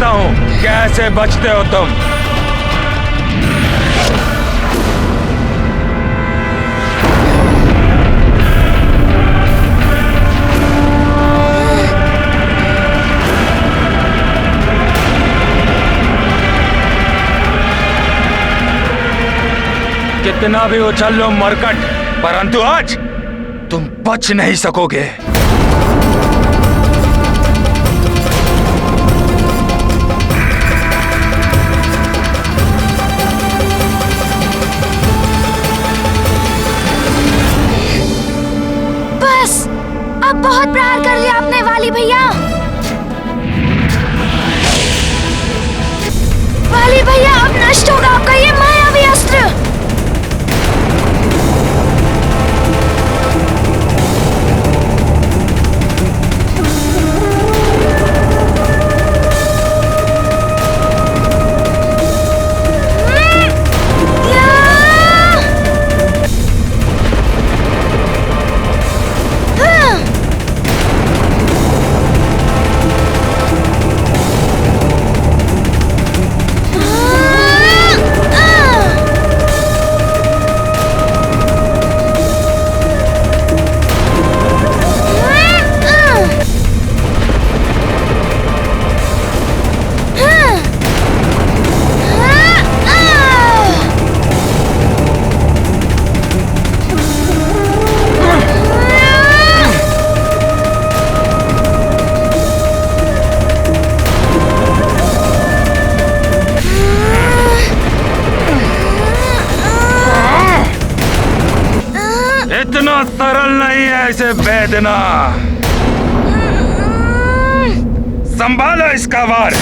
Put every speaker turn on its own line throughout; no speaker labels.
जानता हूँ कैसे बचते हो तुम। कितना भी उछल लो मरकट, परंतु आज तुम बच नहीं सकोगे।
बस, अब बहुत प्रहार कर लिया आपने वाली भैया। वाली भैया, अब नष्ट होगा आपका ये मायावी अस्त्र।
इतना सरल नहीं है इसे भेदना। संभालो इसका वार।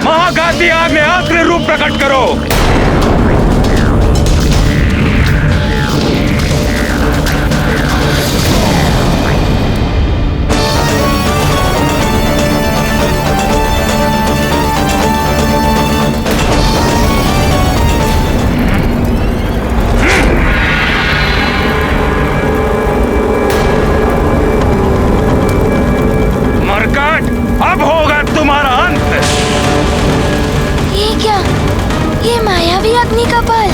महाघाती आग्नेयास्त्र रूप प्रकट करो। मरकट, अब होगा तुम्हारा अंत।
ये क्या? ये मायावी अग्नि का बल।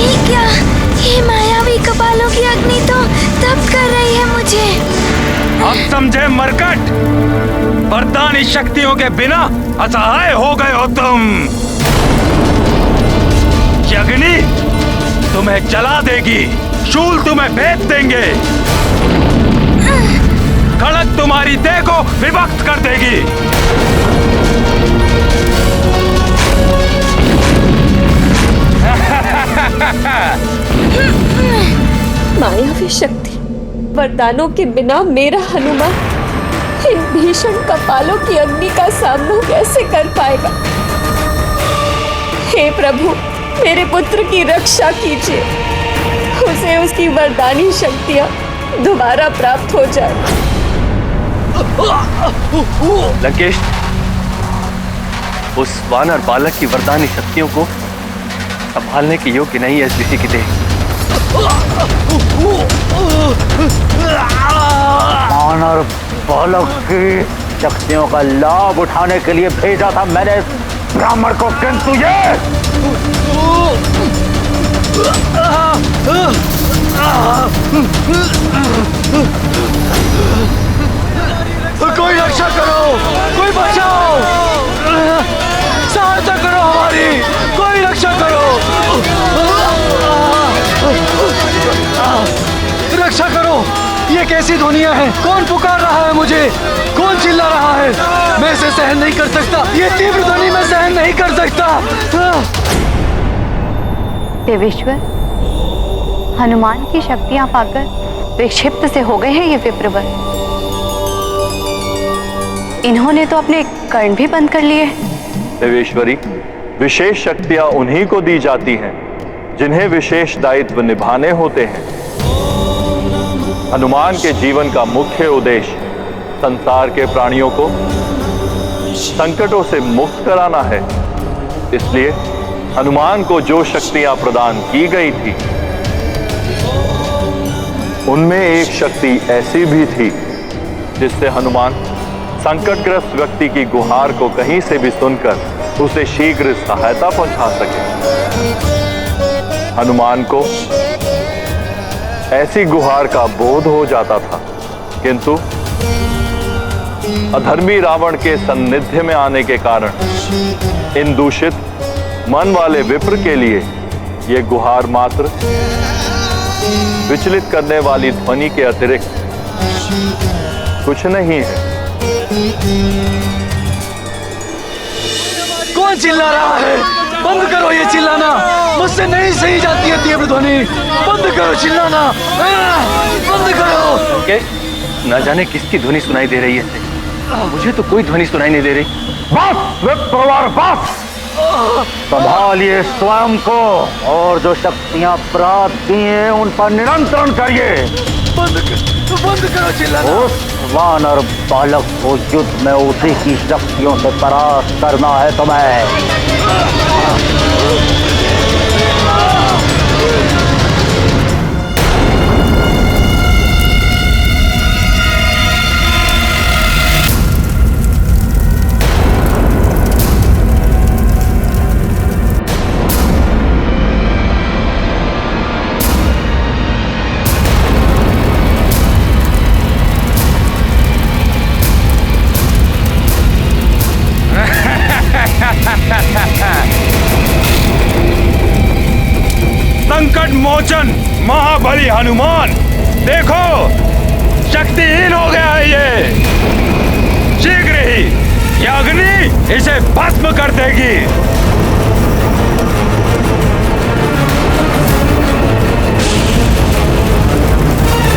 ये क्या? ये मायावी कपालों की अग्नि तो तप कर रही है मुझे।
अब समझे मरकट, वरदानी शक्तियों के बिना असहाय हो गए हो तुम। ये अग्नि तुम्हें जला देगी, शूल तुम्हें भेद देंगे, खड़ग तुम्हारी देह को विभक्त कर देगी।
मायावी शक्ति, वरदानों के बिना मेरा हनुमान इन भीषण कपालों की अग्नि का सामना कैसे कर पाएगा? हे प्रभु, मेरे पुत्र की रक्षा कीजिए, उसे उसकी वरदानी शक्तियां दोबारा प्राप्त हो जाए।
लंकेश, उस वानर बालक की वरदानी शक्तियों को संभालने के योग्य नहीं है किसी की देह। वानर बालक की शक्तियों का लाभ उठाने के लिए भेजा था मैंने इस ब्राह्मण को, किंतु ये
कोई रक्षा करो, कोई बचाओ, सहायता करो हमारी, कोई रक्षा करो, रक्षा करो। ये कैसी दुनिया है? कौन पुकार रहा है मुझे? कौन चिल्ला रहा है? मैं इसे सहन नहीं कर सकता, ये तीव्र ध्वनि मैं सहन नहीं कर सकता।
देवेश्वर, हनुमान की शक्तियां पाकर विक्षिप्त से हो गए हैं ये विप्रवर। इन्होंने तो अपने कर्ण भी बंद कर लिए।
देवेश्वरी, विशेष शक्तियां उन्हीं को दी जाती हैं जिन्हें विशेष दायित्व निभाने होते हैं। हनुमान के जीवन का मुख्य उद्देश्य संसार के प्राणियों को संकटों से मुक्त कराना है। इसलिए हनुमान को जो शक्तियां प्रदान की गई थी, उनमें एक शक्ति ऐसी भी थी जिससे हनुमान संकटग्रस्त व्यक्ति की गुहार को कहीं से भी सुनकर उसे शीघ्र सहायता पहुंचा सके। हनुमान को ऐसी गुहार का बोध हो जाता था, किंतु अधर्मी रावण के सान्निध्य में आने के कारण इन दूषित मन वाले विप्र के लिए यह गुहार मात्र विचलित करने वाली ध्वनि के अतिरिक्त कुछ नहीं है।
कौन चिल्ला रहा है? बंद करो ये चिल्लाना, मुझसे नहीं सही जाती है तीव्र ध्वनि। बंद करो चिल्लाना, बंद करो।
के न जाने किसकी ध्वनि सुनाई दे रही है, मुझे तो कोई ध्वनि सुनाई नहीं दे रही।
बस विप्रवर बस, संभालिए स्वयं को और जो शक्तियां प्राप्त की हैं उन पर नियंत्रण करिए।
बंद करो चिल्लाना।
उस वानर बालक को युद्ध में उसी की शक्तियों से परास्त करना है तुम्हें।
संकट मोचन महाबली हनुमान, देखो शक्तिहीन हो गया है ये। शीघ्र ही यह अग्नि इसे भस्म कर देगी।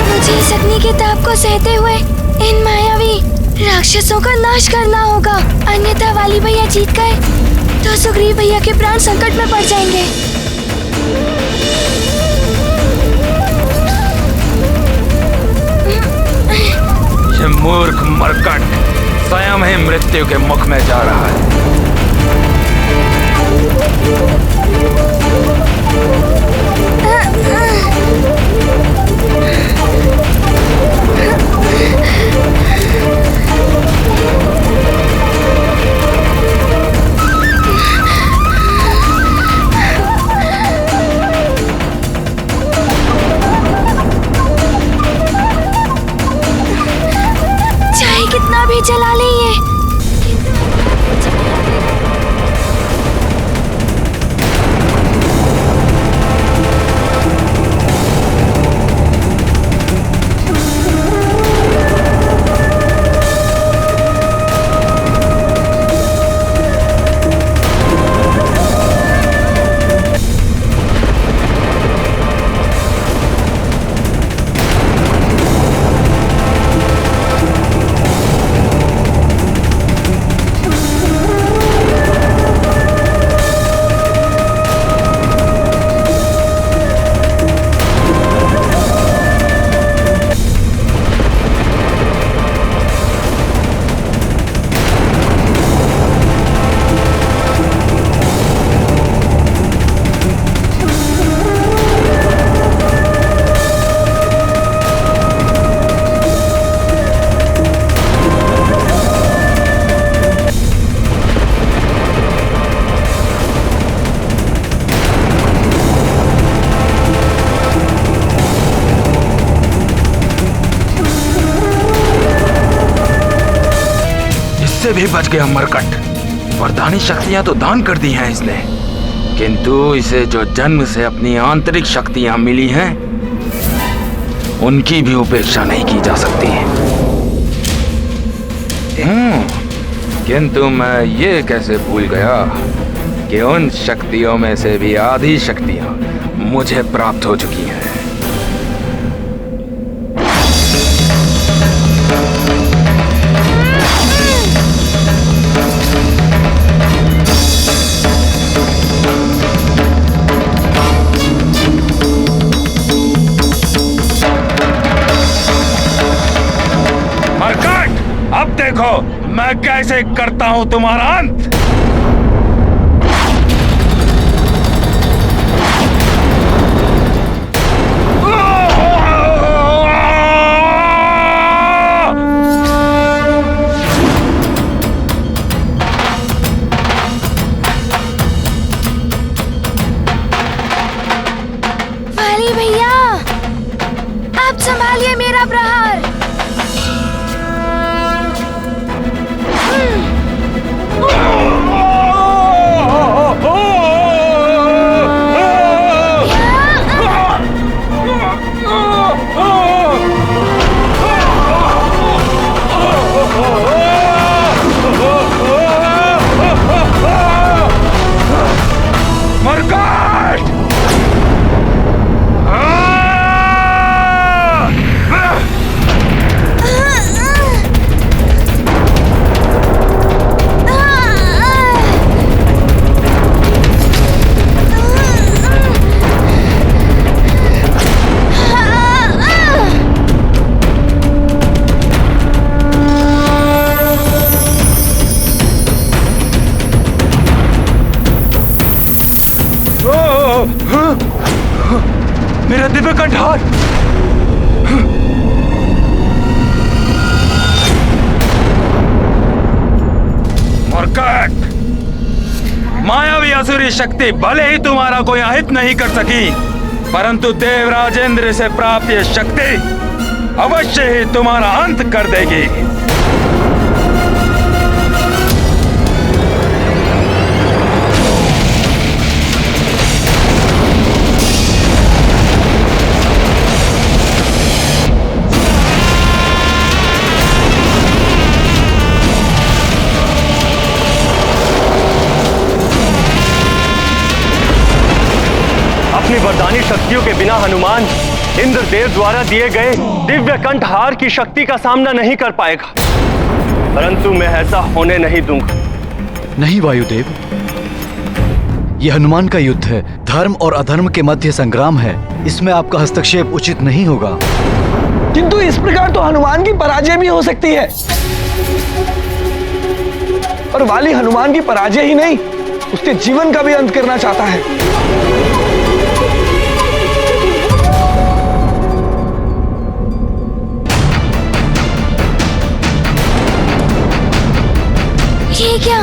मुझे इस अग्नि के ताप को सहते हुए इन मायावी राक्षसों का नाश करना होगा, अन्यथा वाली भैया जीत गए तो सुग्रीव भैया के प्राण संकट में पड़ जाएंगे।
ये मूर्ख मरकट स्वयं ही मृत्यु के मुख में जा रहा है।
चाहे कितना भी जला ले ये,
भी बच गया मरकट। वरदानी शक्तियां तो दान कर दी हैं इसने, किंतु इसे जो जन्म से अपनी आंतरिक शक्तियां मिली हैं उनकी भी उपेक्षा नहीं की जा सकती। किंतु मैं ये कैसे भूल गया कि उन शक्तियों में से भी आधी शक्तियां मुझे प्राप्त हो चुकी हैं। मरकट, अब देखो मैं कैसे करता हूं तुम्हारा अंत।
वाली भैया, आप संभालिए मेरा प्रहार।
मेरा दिव्य कंठार! मरकट, मायावी असुरी शक्ति भले ही तुम्हारा कोई अहित नहीं कर सकी, परंतु देवराजेंद्र से प्राप्त ये शक्ति अवश्य ही तुम्हारा अंत कर देगी।
अपनी वरदानी शक्तियों के बिना हनुमान इंद्रदेव द्वारा दिए गए दिव्य कंठहार की शक्ति का सामना नहीं कर पाएगा, परंतु मैं ऐसा होने नहीं दूंगा।
नहीं वायुदेव, यह हनुमान का युद्ध है, धर्म और अधर्म के मध्य संग्राम है, इसमें आपका हस्तक्षेप उचित नहीं होगा।
किंतु इस प्रकार तो हनुमान की पराजय भी हो सकती है, और वाली हनुमान की पराजय ही नहीं, उसके जीवन का भी अंत करना चाहता है।
ये क्या?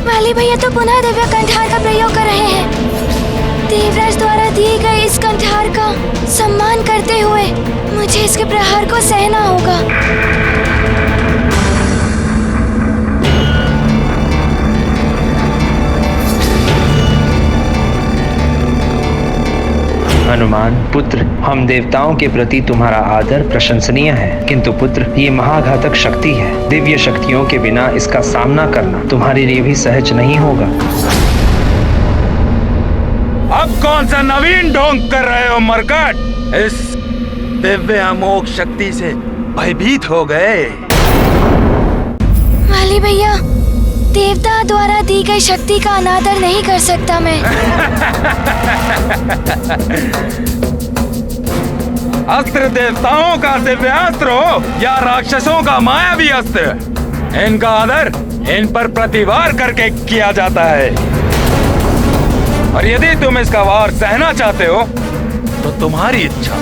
वाली भैया तो पुनः दिव्य कंठार का प्रयोग कर रहे हैं। देवराज द्वारा दिए गए इस कंठार का सम्मान करते हुए मुझे इसके प्रहार को सहना होगा।
हनुमान पुत्र, हम देवताओं के प्रति तुम्हारा आदर प्रशंसनीय है, किंतु पुत्र ये महाघातक शक्ति है। दिव्य शक्तियों के बिना इसका सामना करना तुम्हारे लिए भी सहज नहीं होगा।
अब कौन सा नवीन ढोंग कर रहे हो मरकट? इस दिव्य अमोघ शक्ति से भयभीत हो गए।
वाली भैया, देवता द्वारा दी गई शक्ति का अनादर नहीं कर सकता मैं।
अस्त्र देवताओं का दिव्यास्त्र हो या राक्षसों का मायावी अस्त्र, इनका आदर इन पर प्रतिवार करके किया जाता है। और यदि तुम इसका वार सहना चाहते हो तो तुम्हारी इच्छा।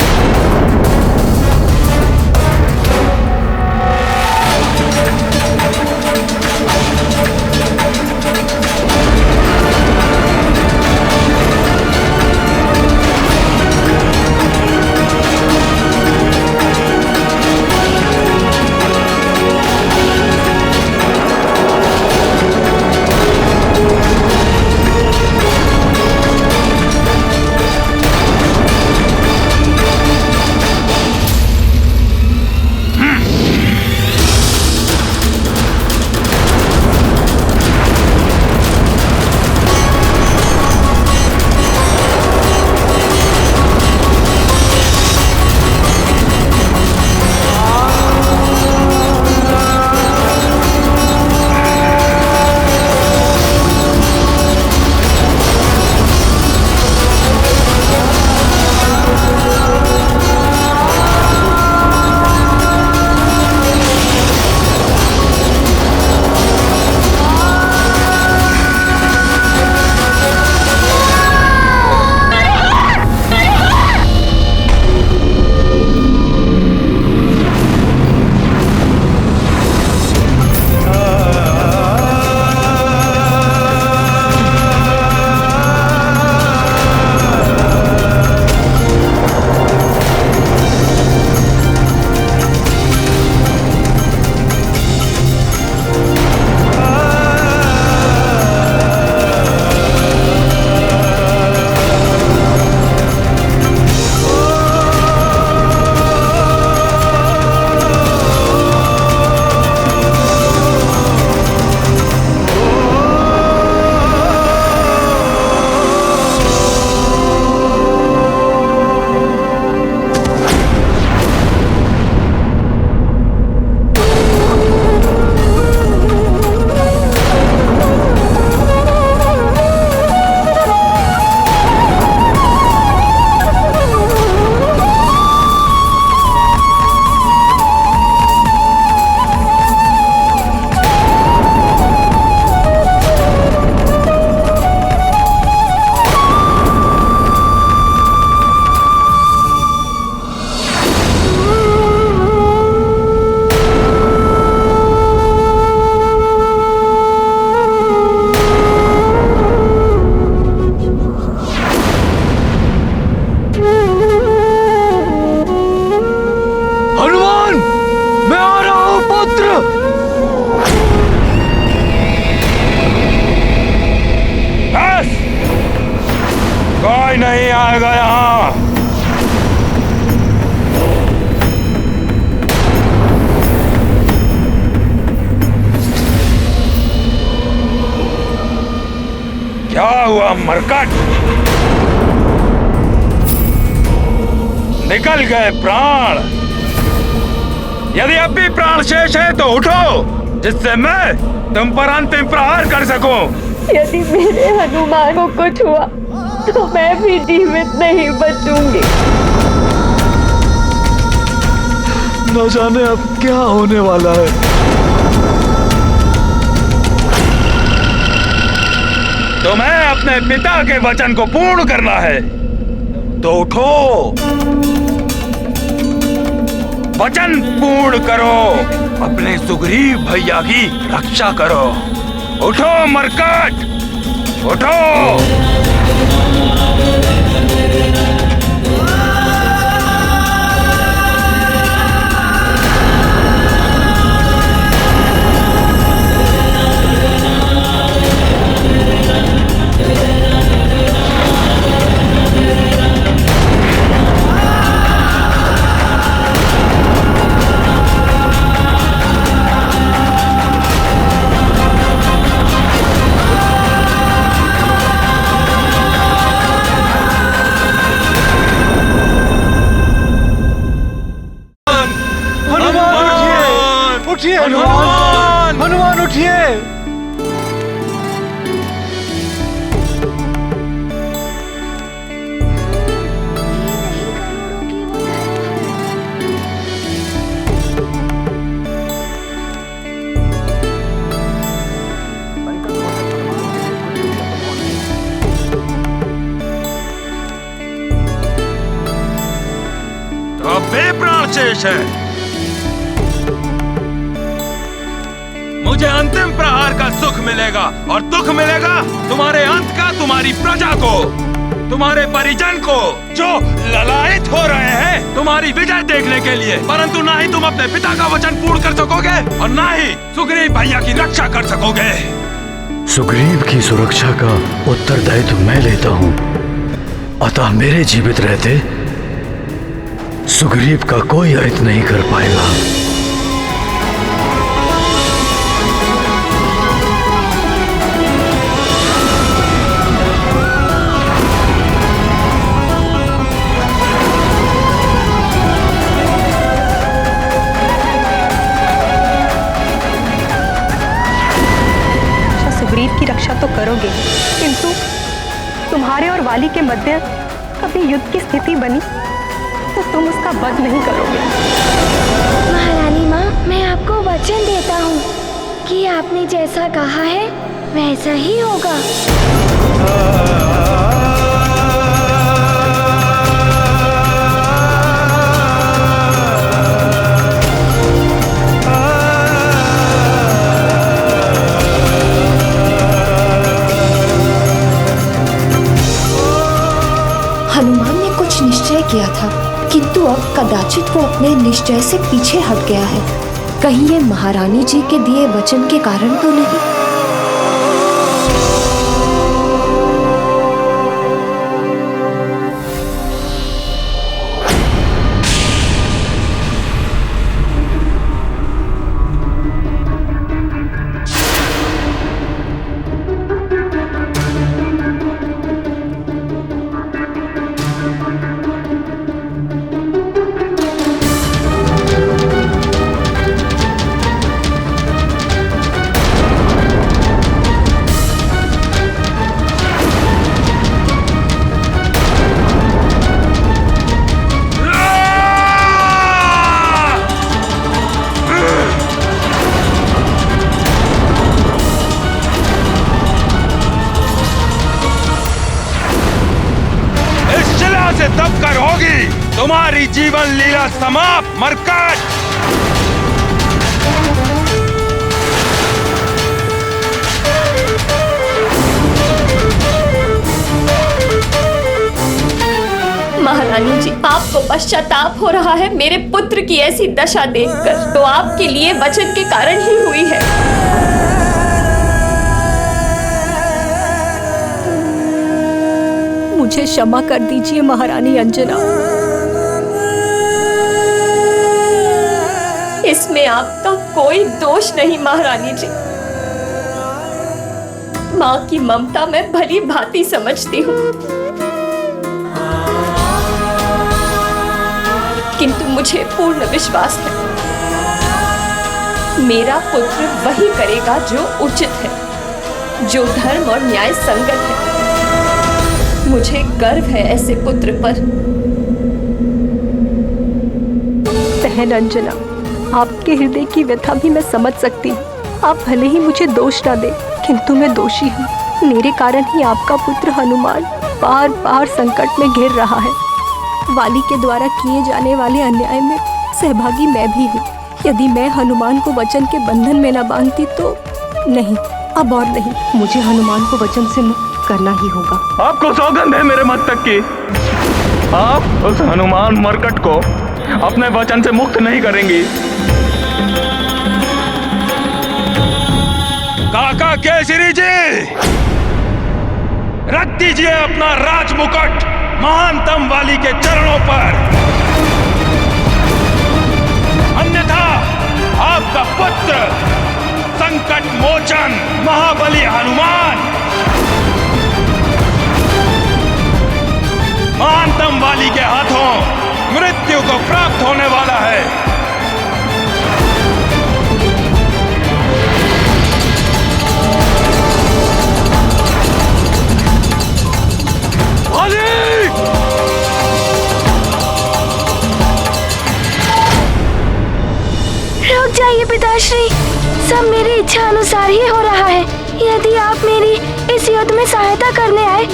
का मरकट। निकल गए प्राण। यदि अब भी प्राण शेष है तो उठो, जिससे मैं तुम पर अंतिम प्रहार कर सकूं।
यदि मेरे हनुमान को कुछ हुआ तो मैं भी जीवित नहीं बचूंगी।
न जाने अब क्या होने वाला है।
तुम्हें अपने पिता के वचन को पूर्ण करना है तो उठो, वचन पूर्ण करो, अपने सुग्रीव भैया की रक्षा करो। उठो मरकट, उठो।
उठिए हनुमान, हनुमान उठिए।
तो अब भी प्राण शेष है। मुझे अंतिम प्रहार का सुख मिलेगा और दुख मिलेगा तुम्हारे अंत का, तुम्हारी प्रजा को, तुम्हारे परिजन को, जो ललायित हो रहे हैं तुम्हारी विजय देखने के लिए। परंतु ना ही तुम अपने पिता का वचन पूर्ण कर सकोगे और ना ही सुग्रीव भैया की रक्षा कर सकोगे।
सुग्रीव की सुरक्षा का उत्तरदायित्व मैं लेता हूँ, अतः मेरे जीवित रहते सुग्रीव का कोई अहित नहीं कर पाएगा।
सुग्रीव की रक्षा तो करोगे, किंतु तुम्हारे और वाली के मध्य कभी युद्ध की स्थिति बनी तो तुम उसका वध नहीं करोगे।
महारानी माँ, मैं आपको वचन देता हूँ कि आपने जैसा कहा है वैसा ही होगा।
हनुमान ने कुछ निश्चय किया था, किंतु अब कदाचित वो अपने निश्चय से पीछे हट गया है। कहीं ये महारानी जी के दिए वचन के कारण तो नहीं?
से दब कर होगी तुम्हारी जीवन लीला समाप्त मरकट।
महारानी जी, आपको पश्चाताप हो रहा है मेरे पुत्र की ऐसी दशा देखकर, तो आपके लिए वचन के कारण ही हुई है। मुझे क्षमा कर दीजिए महारानी अंजना, इसमें आपका कोई दोष नहीं। महारानी जी, माँ की ममता मैं भली भांति समझती हूँ, किंतु मुझे पूर्ण विश्वास है मेरा पुत्र वही करेगा जो उचित है, जो धर्म और न्याय संगत है। मुझे गर्व है ऐसे पुत्र पर।
बहन अंजना, आपके हृदय की व्यथा भी मैं समझ सकती हूँ। आप भले ही मुझे दोष ना दे, किंतु मैं दोषी हूँ। मेरे कारण ही आपका पुत्र हनुमान बार बार संकट में घिर रहा है। वाली के द्वारा किए जाने वाले अन्याय में सहभागी मैं भी हूँ। यदि मैं हनुमान को वचन के बंधन में न बांधती तो नहीं, अब और नहीं, मुझे हनुमान को वचन से मुक्त करना ही होगा।
आपको सौगंध है मेरे मस्तक की, आप उस हनुमान मरकट को अपने वचन से मुक्त नहीं करेंगी। काका केसरी जी, रख दीजिए अपना राजमुकुट महानतम वाली के चरणों पर, अन्यथा आपका पुत्र संकट मोचन महाबली हनुमान महानतम वाली के हाथों मृत्यु को प्राप्त होने वाला है।
रुक जाइए पिताश्री, सब मेरी इच्छा अनुसार ही हो रहा है। यदि आप मेरी इस युद्ध में सहायता करने आए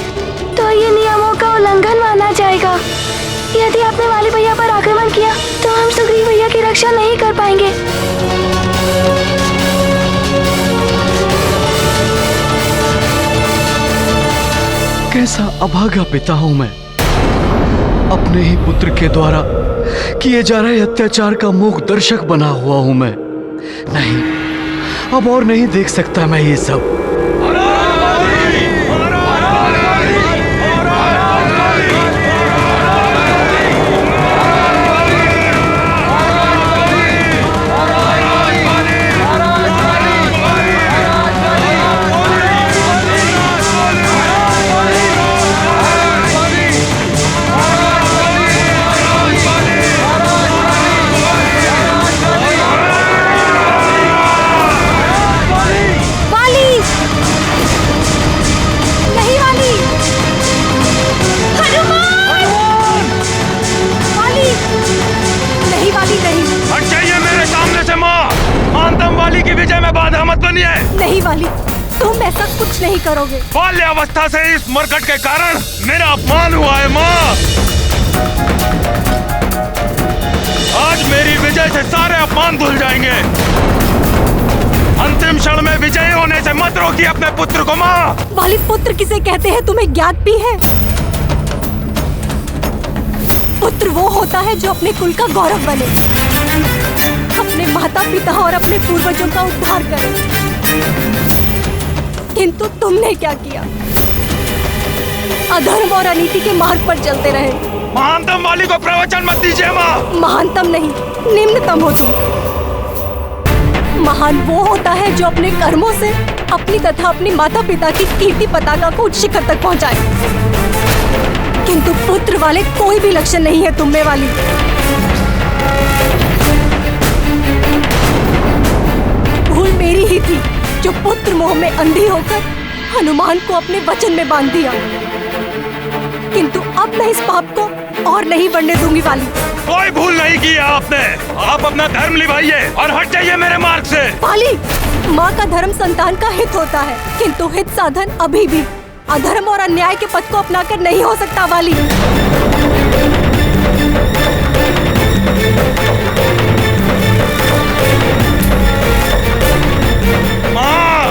तो ये नियमों का उल्लंघन माना जाएगा। यदि आपने वाली भैया पर आक्रमण किया तो हम सुग्रीव भैया की रक्षा नहीं कर पाएंगे।
कैसा अभागा पिता हूं मैं, अपने ही पुत्र के द्वारा किए जा रहे अत्याचार का मूक दर्शक बना हुआ हूं मैं। नहीं, अब और नहीं देख सकता मैं ये सब।
नहीं वाली, तुम ऐसा कुछ नहीं करोगे।
बाल्यावस्था से इस मरकट के कारण मेरा अपमान हुआ है माँ। आज मेरी विजय से सारे अपमान भूल जाएंगे। अंतिम क्षण में विजयी होने से मत रोकिए अपने पुत्र को माँ।
वाली, पुत्र किसे कहते हैं तुम्हें ज्ञात भी है? पुत्र वो होता है जो अपने कुल का गौरव बने, अपने माता पिता और अपने पूर्वजों का उद्धार करे। किंतु तुमने क्या किया? अधर्म और अनीति के मार्ग पर चलते रहे।
महानतम वाली को प्रवचन मत दीजिए माँ।
महानतम नहीं, निम्नतम हो तुम। महान वो होता है जो अपने कर्मों से अपनी तथा अपनी माता पिता की कीर्ति पताका को उच्च शिखर तक पहुंचाए। किंतु पुत्र वाले कोई भी लक्षण नहीं है तुम में वाली। भूल मेरी ही थी जो पुत्र मोह में अंधी होकर हनुमान को अपने वचन में बांध दिया। किंतु अब मैं इस पाप को और नहीं बढ़ने दूंगी वाली।
कोई भूल नहीं की है आपने। आप अपना धर्म निभाइए और हट जाइए मेरे मार्ग से।
वाली, माँ का धर्म संतान का हित होता है, किंतु हित साधन अभी भी अधर्म और अन्याय के पथ को अपनाकर नहीं हो सकता वाली।
माँ,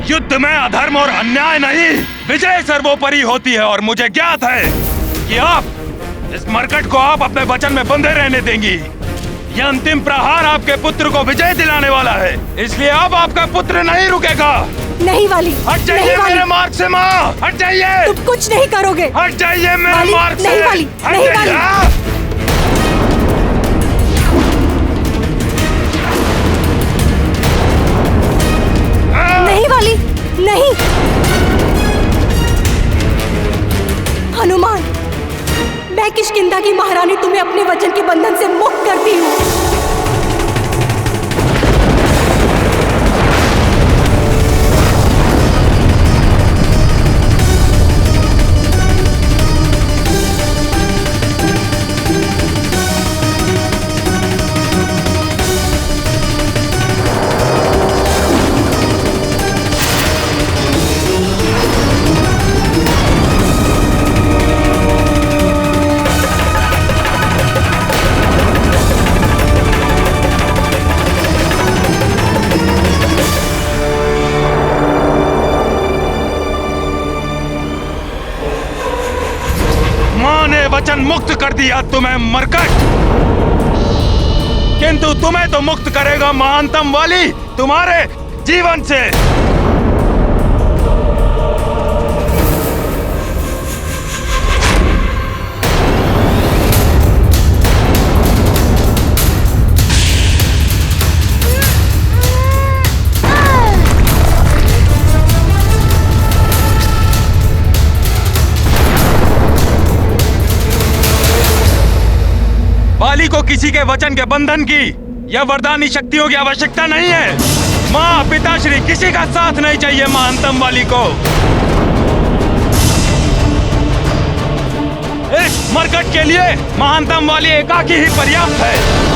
युद्ध में अधर्म और अन्याय नहीं, विजय सर्वोपरि होती है। और मुझे ज्ञात है कि आप इस मरकट को आप अपने वचन में बंधे रहने देंगी। यह अंतिम प्रहार आपके पुत्र को विजय दिलाने वाला है, इसलिए अब आपका पुत्र नहीं रुकेगा।
नहीं वाली,
हट जाइए मेरे मार्ग से माँ, हट जाइए।
तुम कुछ नहीं करोगे।
हट जाइए मेरे मार्ग से।
नहीं वाली, नहीं वाली। नहीं वाली, नहीं।
वचन मुक्त कर दिया तुम्हें मरकट, किंतु तुम्हें तो मुक्त करेगा महानतम वाली तुम्हारे जीवन से। वाली को किसी के वचन के बंधन की या वरदानी शक्तियों की आवश्यकता नहीं है। माँ पिताश्री किसी का साथ नहीं चाहिए महानतम वाली को। इस मरकट के लिए महानतम वाली एकाकी ही पर्याप्त है।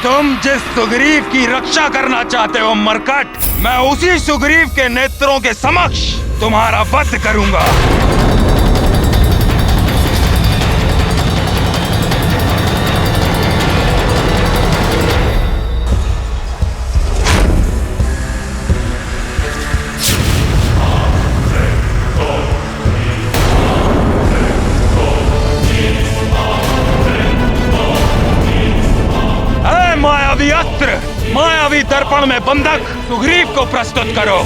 तुम जिस सुग्रीव की रक्षा करना चाहते हो मरकट, मैं उसी सुग्रीव के नेत्रों के समक्ष तुम्हारा वध करूंगा। मायावी अस्त्र, मायावी दर्पण में बंधक सुग्रीव को प्रस्तुत करो।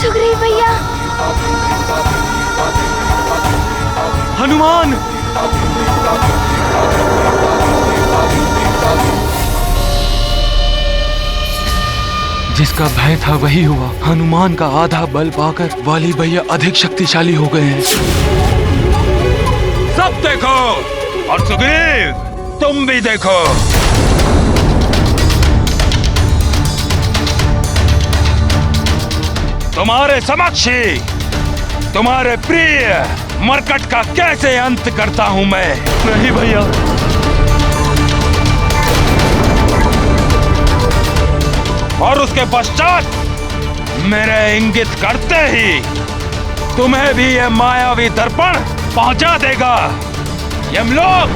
सुग्रीव भैया।
हनुमान। जिसका भय था वही हुआ। हनुमान का आधा बल पाकर वाली भैया अधिक शक्तिशाली हो गए हैं। सब देखो, और सुग्रीव तुम भी देखो। तुम्हारे समक्ष ही तुम्हारे प्रिय मरकट का कैसे अंत करता हूं मैं।
नहीं भैया,
और उसके पश्चात मेरे इंगित करते ही तुम्हें भी यह मायावी दर्पण पहुंचा देगा यमलोक।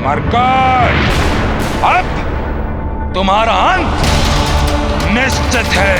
मरकट, अब तुम्हारा अंत निश्चित है।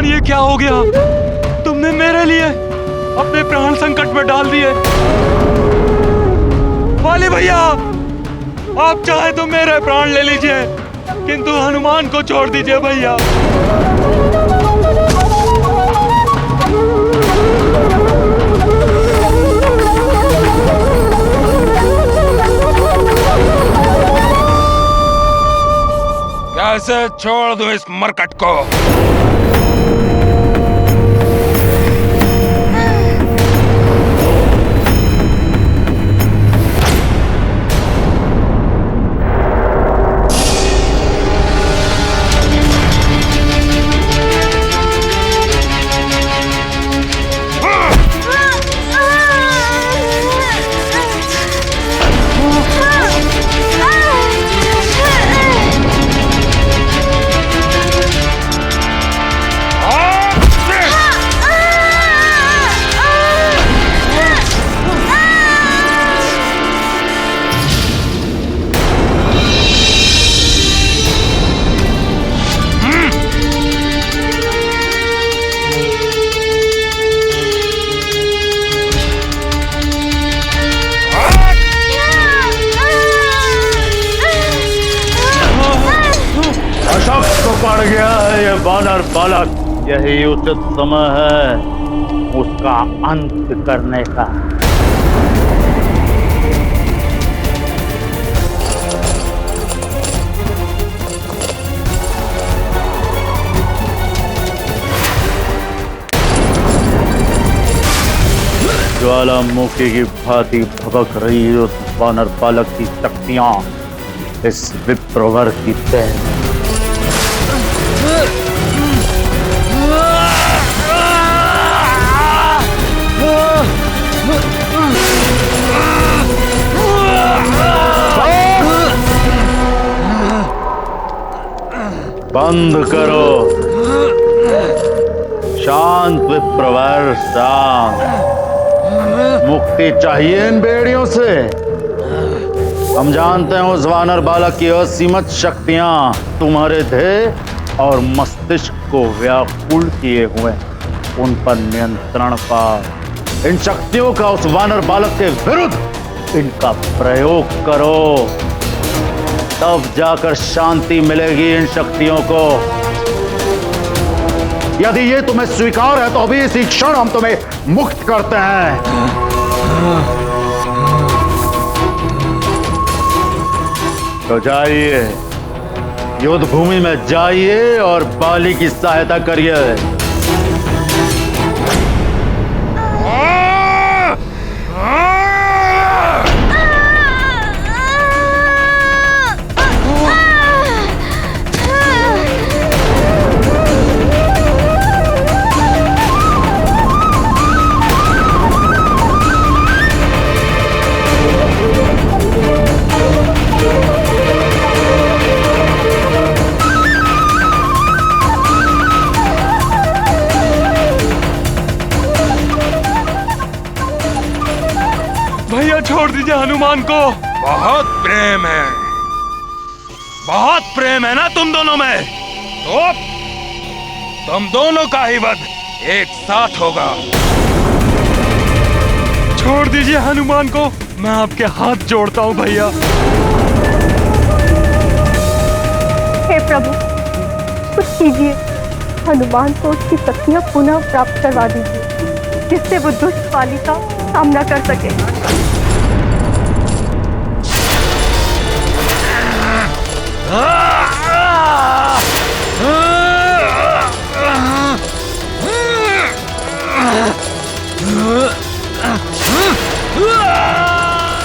ये क्या हो गया? तुमने मेरे लिए अपने प्राण संकट में डाल दिए। वाली भैया, आप चाहे तो मेरे प्राण ले लीजिए, किंतु हनुमान को छोड़ दीजिए भैया। कैसे छोड़ दूं इस मरकट को?
पड़ गया है ये वानर बालक, यही उचित समय है उसका अंत करने का। ज्वालामुखी की भांति भभक रही उस वानर बालक की शक्तियां इस विप्रवर की तह बंद करो। शांत विप्रवर, शांत। मुक्ति चाहिए इन बेड़ियों से। हम जानते हैं उस वानर बालक की असीमित शक्तियां तुम्हारे देह और मस्तिष्क को व्याकुल किए हुए, उन पर नियंत्रण पा। इन शक्तियों का उस वानर बालक के विरुद्ध इनका प्रयोग करो, तब जाकर शांति मिलेगी इन शक्तियों को। यदि ये तुम्हें स्वीकार है तो अभी इसी क्षण हम तुम्हें मुक्त करते हैं। तो जाइए, युद्ध भूमि में जाइए और बाली की सहायता करिए।
छोड़ दीजिए हनुमान को। बहुत प्रेम है, बहुत प्रेम है ना तुम दोनों में, तो तुम दोनों का ही वध एक साथ होगा। छोड़ दीजिए हनुमान को, मैं आपके हाथ जोड़ता हूँ भैया।
हे प्रभु, कुछ कीजिए, हनुमान को उसकी शक्तियां पुनः प्राप्त करवा दीजिए, जिससे वो दुष्ट बाली का सामना कर सके।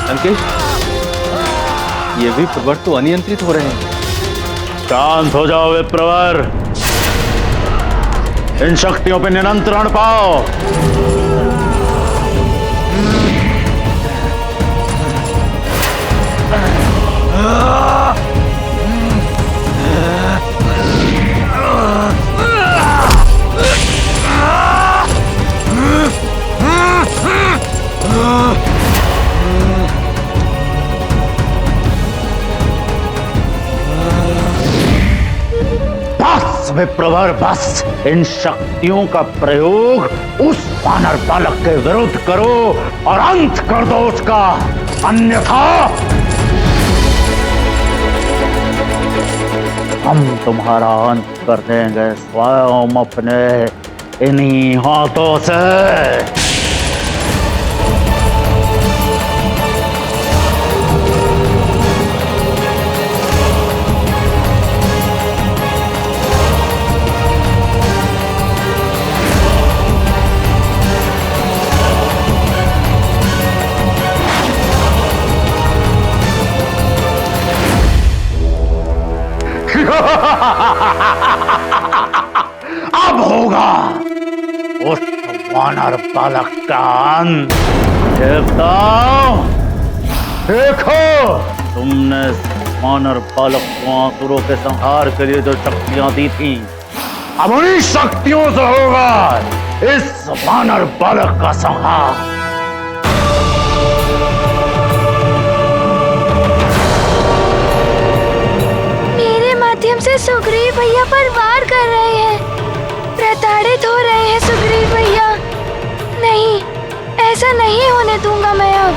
लंकेश, ये भी प्रवर तो अनियंत्रित हो रहे हैं।
शांत हो जाओ विप्रवर, इन शक्तियों पे नियंत्रण पाओ। विप्रवर, बस इन शक्तियों का प्रयोग उस वानर बालक के विरुद्ध करो और अंत कर दो उसका, अन्यथा हम तुम्हारा अंत कर देंगे स्वयं अपने इन्हीं हाथों से। अब होगा उस वानर बालक का अंत। देवताओं, देखो, तुमने वानर बालक को आसुरों के संहार के लिए जो शक्तियां दी थी, अब उन्हीं शक्तियों से होगा इस वानर बालक का संहार।
माध्यम से सुग्रीव भैया पर वार कर रहे हैं, प्रताड़ित हो रहे हैं सुग्रीव भैया। नहीं, ऐसा नहीं होने दूंगा मैं अब।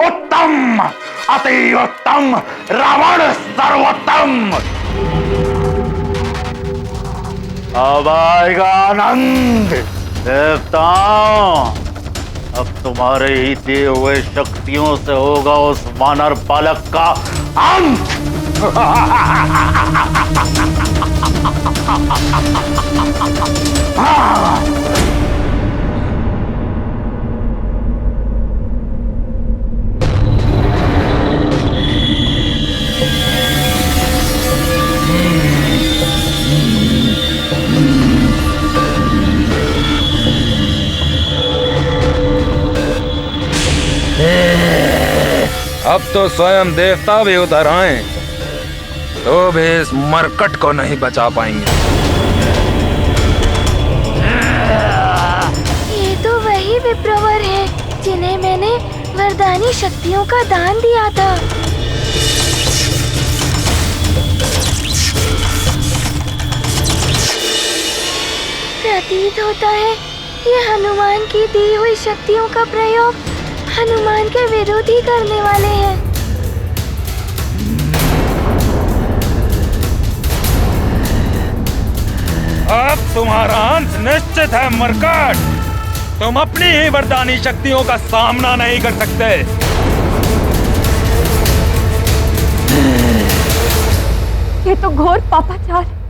उत्तम, अति उत्तम, रावण सर्वोत्तम। अब आएगा आनंद। देवताओं, अब तुम्हारे ही दिए हुए शक्तियों से होगा उस वानर बालक का अंत।
अब तो स्वयं देवता भी उतर आए तो भी इस मरकट को नहीं बचा पाएंगे।
ये तो वही विप्रवर हैं जिन्हें मैंने वरदानी शक्तियों का दान दिया था। प्रतीत होता है ये हनुमान की दी हुई शक्तियों का प्रयोग हनुमान के विरुद्ध ही करने वाले हैं।
अब तुम्हारा अंत निश्चित है मरकट। तुम अपनी ही वरदानी शक्तियों का सामना नहीं कर सकते।
ये तो घोर पापाचार है।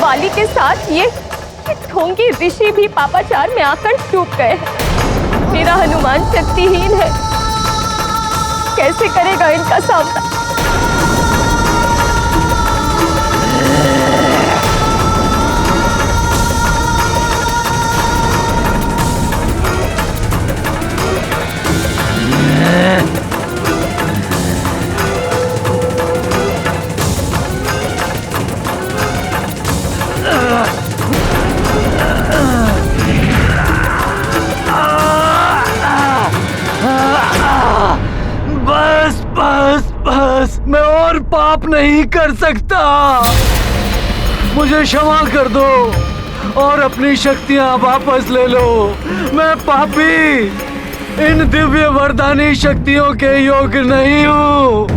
वाली के साथ ये ढोंगी ऋषि भी पापाचार में आकर डूब गए हैं। मेरा हनुमान शक्तिहीन है, कैसे करेगा इनका सामना?
मैं और पाप नहीं कर सकता। मुझे क्षमा कर दो और अपनी शक्तियां वापस ले लो। मैं पापी इन दिव्य वरदानी शक्तियों के योग्य नहीं हूँ।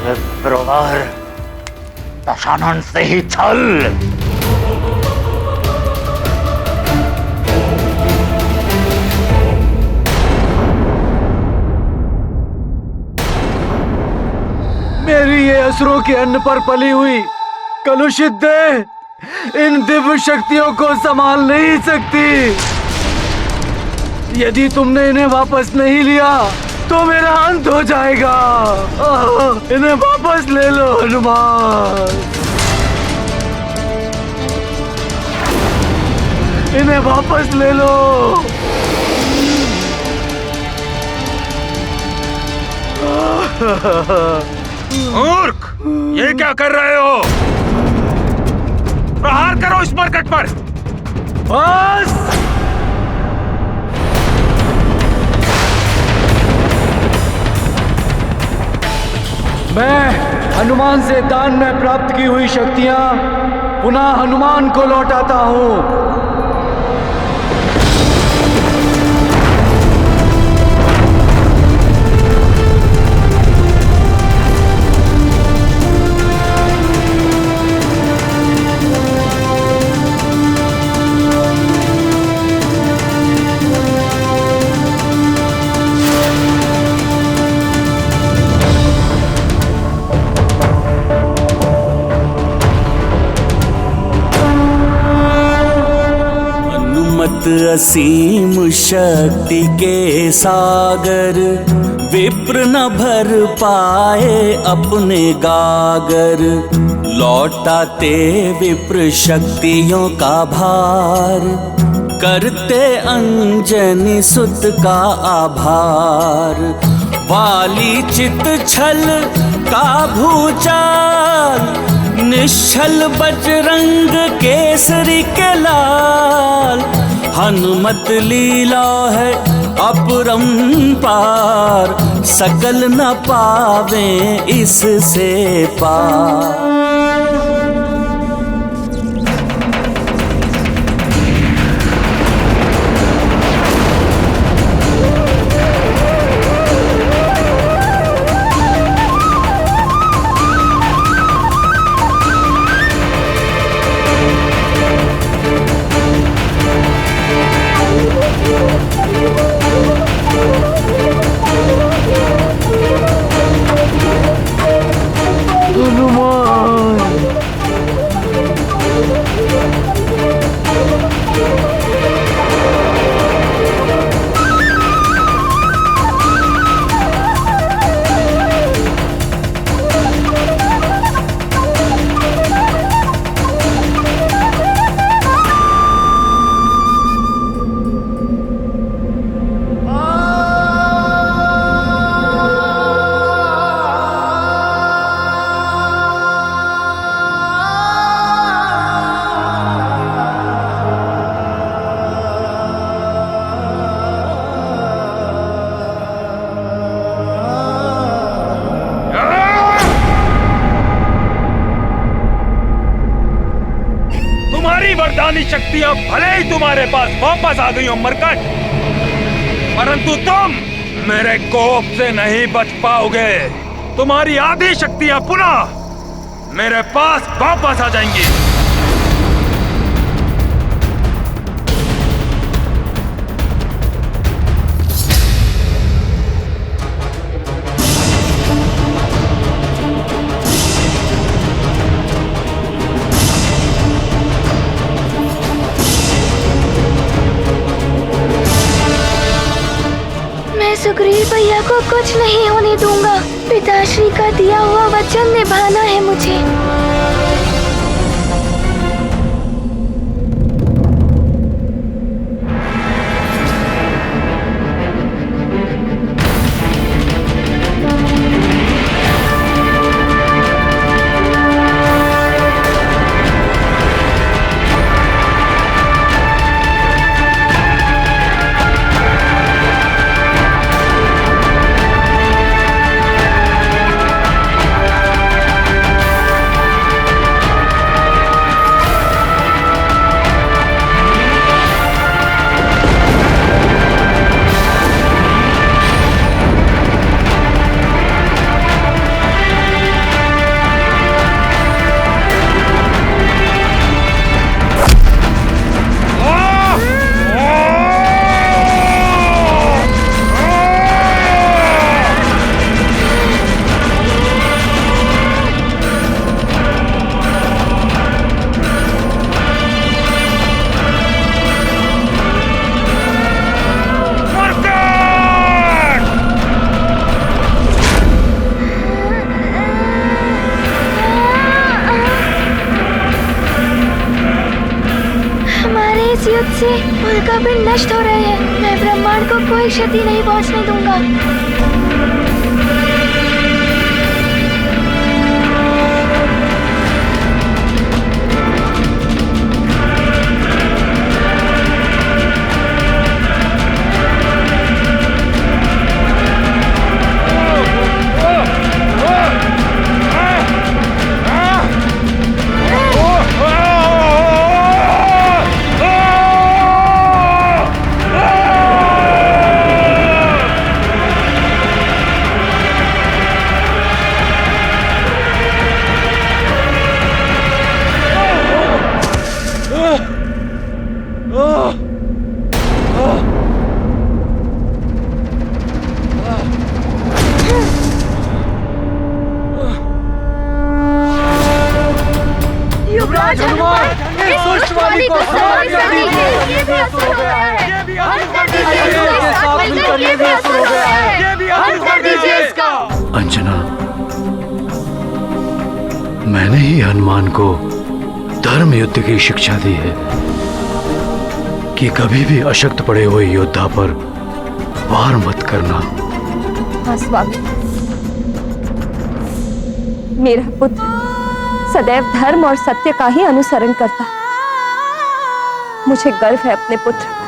विप्रवर, दशानन से ही छल।
मेरी ये असुरों के अन्न पर पली हुई कलुषित देह इन दिव्य शक्तियों को संभाल नहीं सकती। यदि तुमने इन्हें वापस नहीं लिया तो मेरा अंत हो जाएगा। इन्हें वापस ले लो हनुमान, इन्हें वापस ले लो।
मूर्ख, ये क्या कर रहे हो? प्रहार करो इस मरकट पर।
बस मैं हनुमान से दान में प्राप्त की हुई शक्तियां पुनः हनुमान को लौटाता हूं।
असीम शक्ति के सागर, विप्र न भर पाए अपने गागर। लौटाते विप्र शक्तियों का भार, करते अंजनी सुत का आभार। वाली चित छल का भूचाल, निश्चल बजरंग केसरी के लाल। हनुमत लीला है अपरंपार, सकल न पावे इससे पार।
वरदानी शक्तियां भले ही तुम्हारे पास वापस आ गई हो मरकट, परंतु तुम मेरे कोप से नहीं बच पाओगे। तुम्हारी आधी शक्तियां पुनः मेरे पास वापस आ जाएंगी।
सुग्रीव भैया को कुछ नहीं होने दूंगा। पिताश्री का दिया हुआ वचन निभाना है मुझे। युद्ध से उल्कापिंड नष्ट हो रहे हैं। मैं ब्रह्मांड को कोई क्षति नहीं पहुंचने दूंगा।
युवराज हनुमान, इस दुष्ट वाली को समाप्त कर दीजिए। ये भी असुर हो गया है। ये भी असुर हो गया है। ये भी असुर कर दीजिए इसका।
अंजना, मैंने ही हनुमान को धर्म युद्ध की शिक्षा दी है कि कभी भी अशक्त पड़े हुए योद्धा पर वार मत करना।
हाँ स्वामी, मेरा पुत्र सदैव धर्म और सत्य का ही अनुसरण करता। मुझे गर्व है अपने पुत्र पर।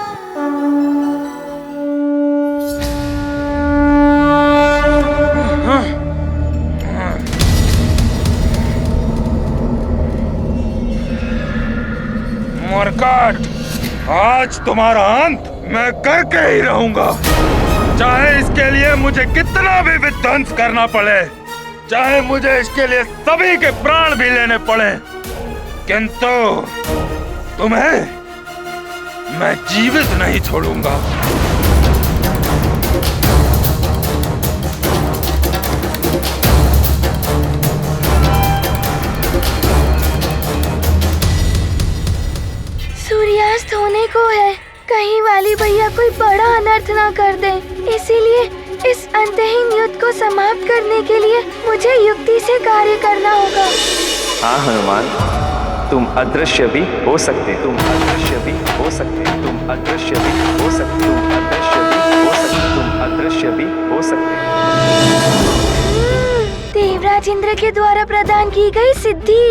मरकट, आज तुम्हारा अंत मैं करके ही रहूंगा, चाहे इसके लिए मुझे कितना भी विध्वंस करना पड़े, चाहे मुझे इसके लिए सभी के प्राण भी लेने पड़े, किंतु तुम्हें मैं जीवित नहीं छोड़ूंगा।
सूर्यास्त होने को है, कहीं वाली भैया कोई बड़ा अनर्थ ना कर दे, इसीलिए इस अंतहीन युद्ध को समाप्त करने के लिए मुझे युक्ति से कार्य करना होगा।
हाँ हनुमान, तुम अदृश्य भी हो सकते, तुम अदृश्य भी हो सकते, तुम अदृश्य भी हो सकते, तुम अदृश्य भी हो सकते, तुम अदृश्य भी हो सकते।
देवराज इंद्र के द्वारा प्रदान की गई सिद्धि।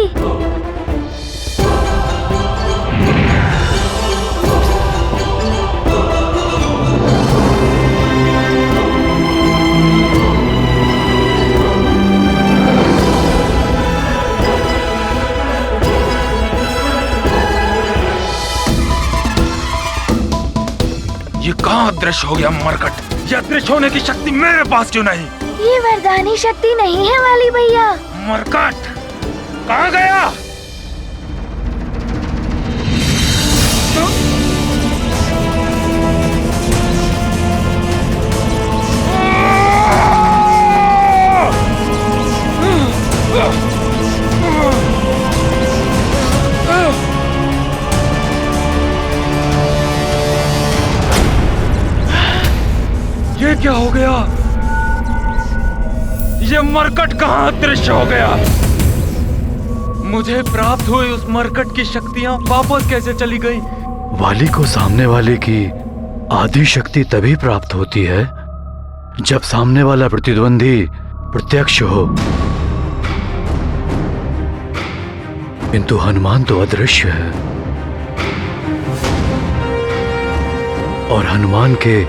ये कहाँ अदृश्य हो गया मरकट? ये अदृश्य होने की शक्ति मेरे पास क्यों नहीं?
ये वरदानी शक्ति नहीं है वाली भैया।
मरकट कहाँ गया? ये क्या हो गया? ये मरकट कहाँ अदृश्य हो गया? मुझे प्राप्त हुई उस मरकट की शक्तियां वापस कैसे चली गई?
वाली को सामने वाले की आदि शक्ति तभी प्राप्त होती है जब सामने वाला प्रतिद्वंदी प्रत्यक्ष हो, किंतु हनुमान तो अदृश्य है और हनुमान के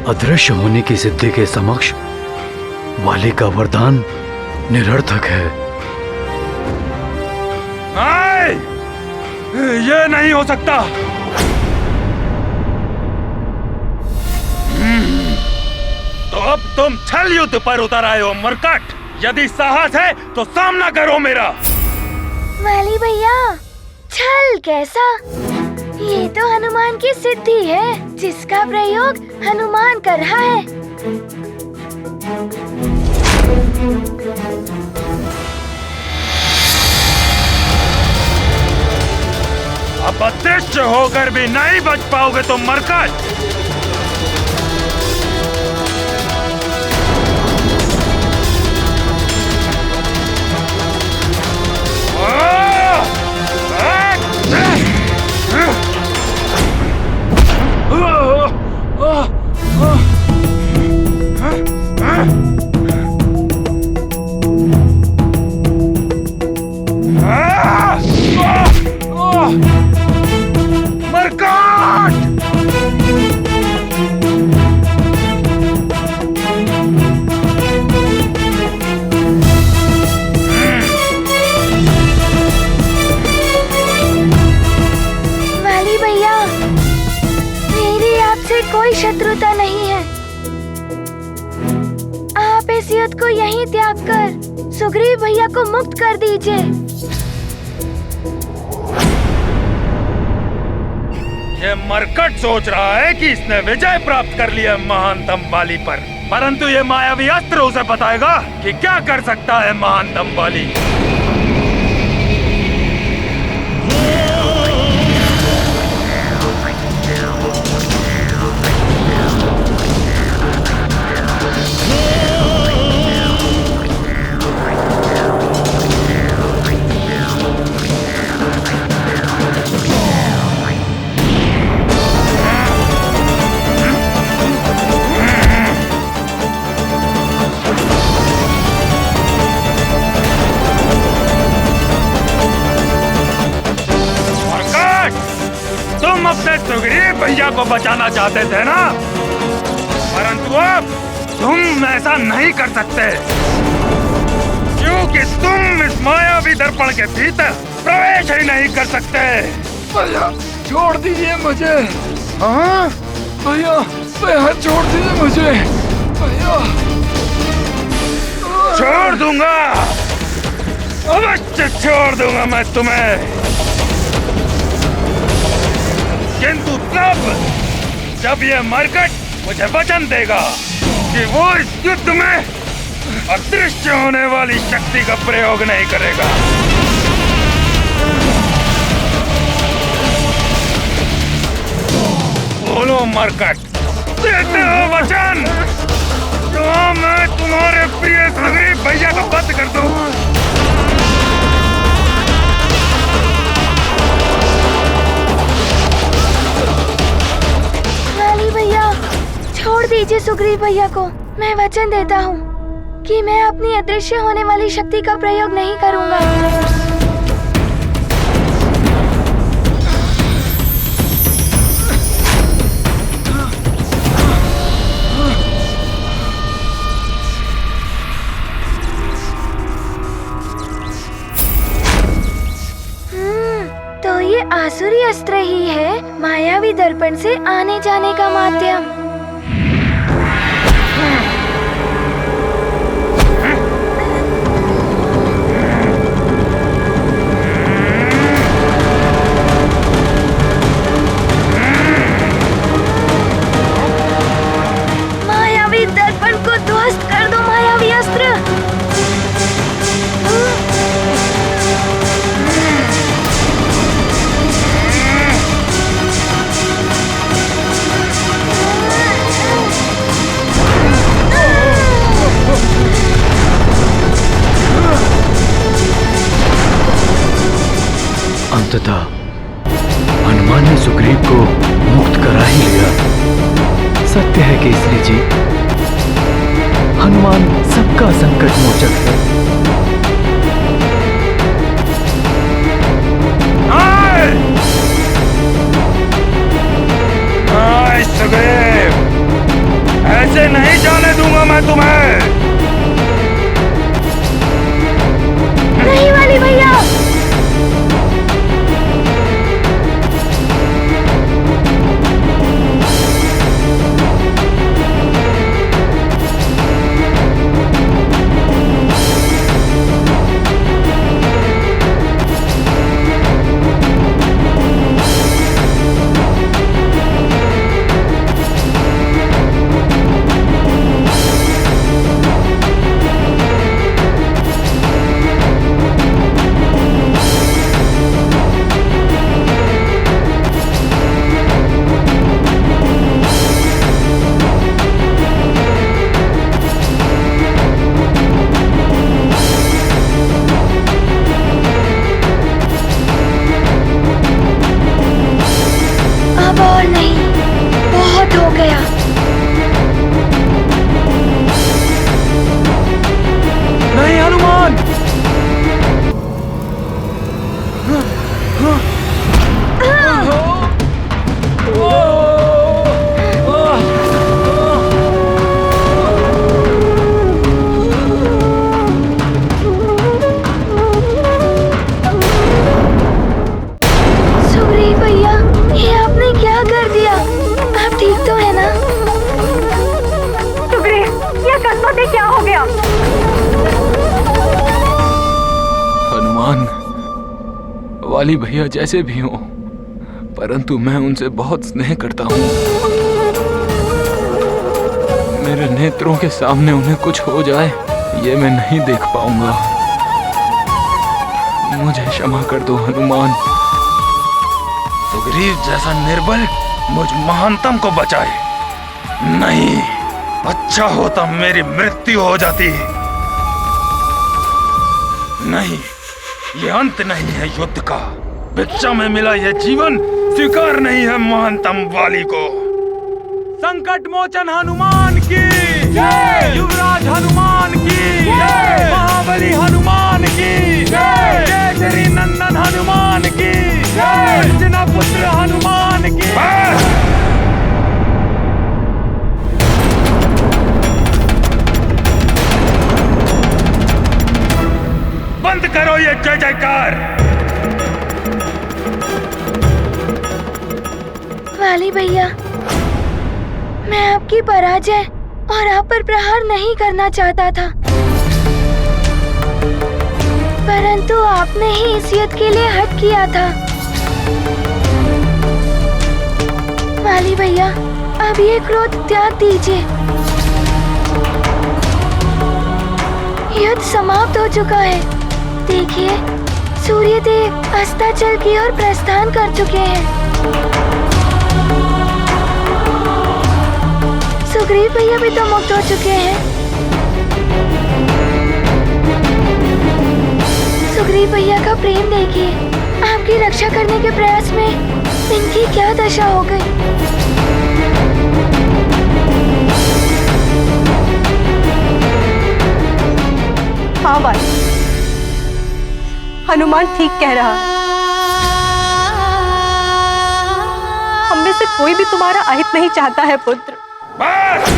अदृश्य होने की सिद्धि के समक्ष वाली का वरदान निरर्थक है।
ये नहीं हो सकता। तो अब तुम छल युद्ध पर उतर आए हो मरकट। यदि साहस है तो सामना करो मेरा।
वाली भैया, छल कैसा? ये तो हनुमान की सिद्धि है जिसका प्रयोग हनुमान कर रहा है।
अब अदृश्य होकर भी नहीं बच पाओगे तो मरकट।
यहीं त्याग कर सुग्रीव भैया को मुक्त कर दीजिए।
ये मरकट सोच रहा है कि इसने विजय प्राप्त कर लिया महानतम बाली पर, परंतु ये मायावी अस्त्र उसे बताएगा कि क्या कर सकता है महानतम बाली। अपने सुग्रीव भैया को बचाना चाहते थे ना, परंतु अब तुम ऐसा नहीं कर सकते, क्योंकि तुम इस मायावी दर्पण के भीतर प्रवेश ही नहीं कर सकते।
भैया छोड़ दीजिए मुझे। हाँ भैया, भैया छोड़ दीजिए मुझे भैया।
छोड़ दूंगा, अवश्य छोड़ दूंगा मैं तुम्हें, किंतु तब जब ये मरकट मुझे वचन देगा कि वो इस युद्ध में अदृश्य होने वाली शक्ति का प्रयोग नहीं करेगा। बोलो मरकट, देते हो वचन तो मैं तुम्हारे प्रिय सुग्रीव भैया का वध कर दूं।
भैया छोड़ दीजिए सुग्रीव भैया को। मैं वचन देता हूँ कि मैं अपनी अदृश्य होने वाली शक्ति का प्रयोग नहीं करूँगा। तो ये आसुरी अस्त्र ही है मायावी दर्पण से आने जाने का माध्यम। मायावी दर्पण को ध्वस्त कर दो मायावी अस्त्र।
अंततः हनुमान ने सुग्रीव को मुक्त करा ही लिया। सत्य है केसरी जी, हनुमान सबका संकट मोचक है।
सुग्रीव, ऐसे नहीं जाने दूंगा मैं तुम्हें।
नहीं वाली भैया,
वाली भैया जैसे भी हों, परंतु मैं उनसे बहुत स्नेह करता हूँ। मेरे नेत्रों के सामने उन्हें कुछ हो जाए ये मैं नहीं देख पाऊंगा। मुझे क्षमा कर दो हनुमान।
सुग्रीव जैसा निर्बल मुझ महानतम को बचाए। नहीं, अच्छा होता मेरी मृत्यु हो जाती। नहीं, ये अंत नहीं है युद्ध का। भिक्षा में मिला यह जीवन स्वीकार नहीं है महानतम वाली को। संकट मोचन हनुमान की जय, युवराज हनुमान की जय, महाबली हनुमान की जय, केसरी नंदन हनुमान की जय, अंजना पुत्र हनुमान की। बंद करो ये जय जयकार।
वाली भैया, मैं आपकी पराजय और आप पर प्रहार नहीं करना चाहता था, परंतु आपने ही इस युद्ध के लिए हट किया था। वाली भैया, अब ये क्रोध त्याग दीजिए। युद्ध समाप्त हो चुका है। देखिए, सूर्य देव अस्ताचल की ओर प्रस्थान कर चुके हैं। सुग्रीव भैया भी तो मुक्त हो चुके हैं। सुग्रीव भैया का प्रेम देखिए। आपकी रक्षा करने के प्रयास में इनकी क्या दशा हो गई।
हाँ वाली, हनुमान ठीक कह रहा है। हम में से कोई भी तुम्हारा अहित नहीं चाहता है पुत्र।
बस!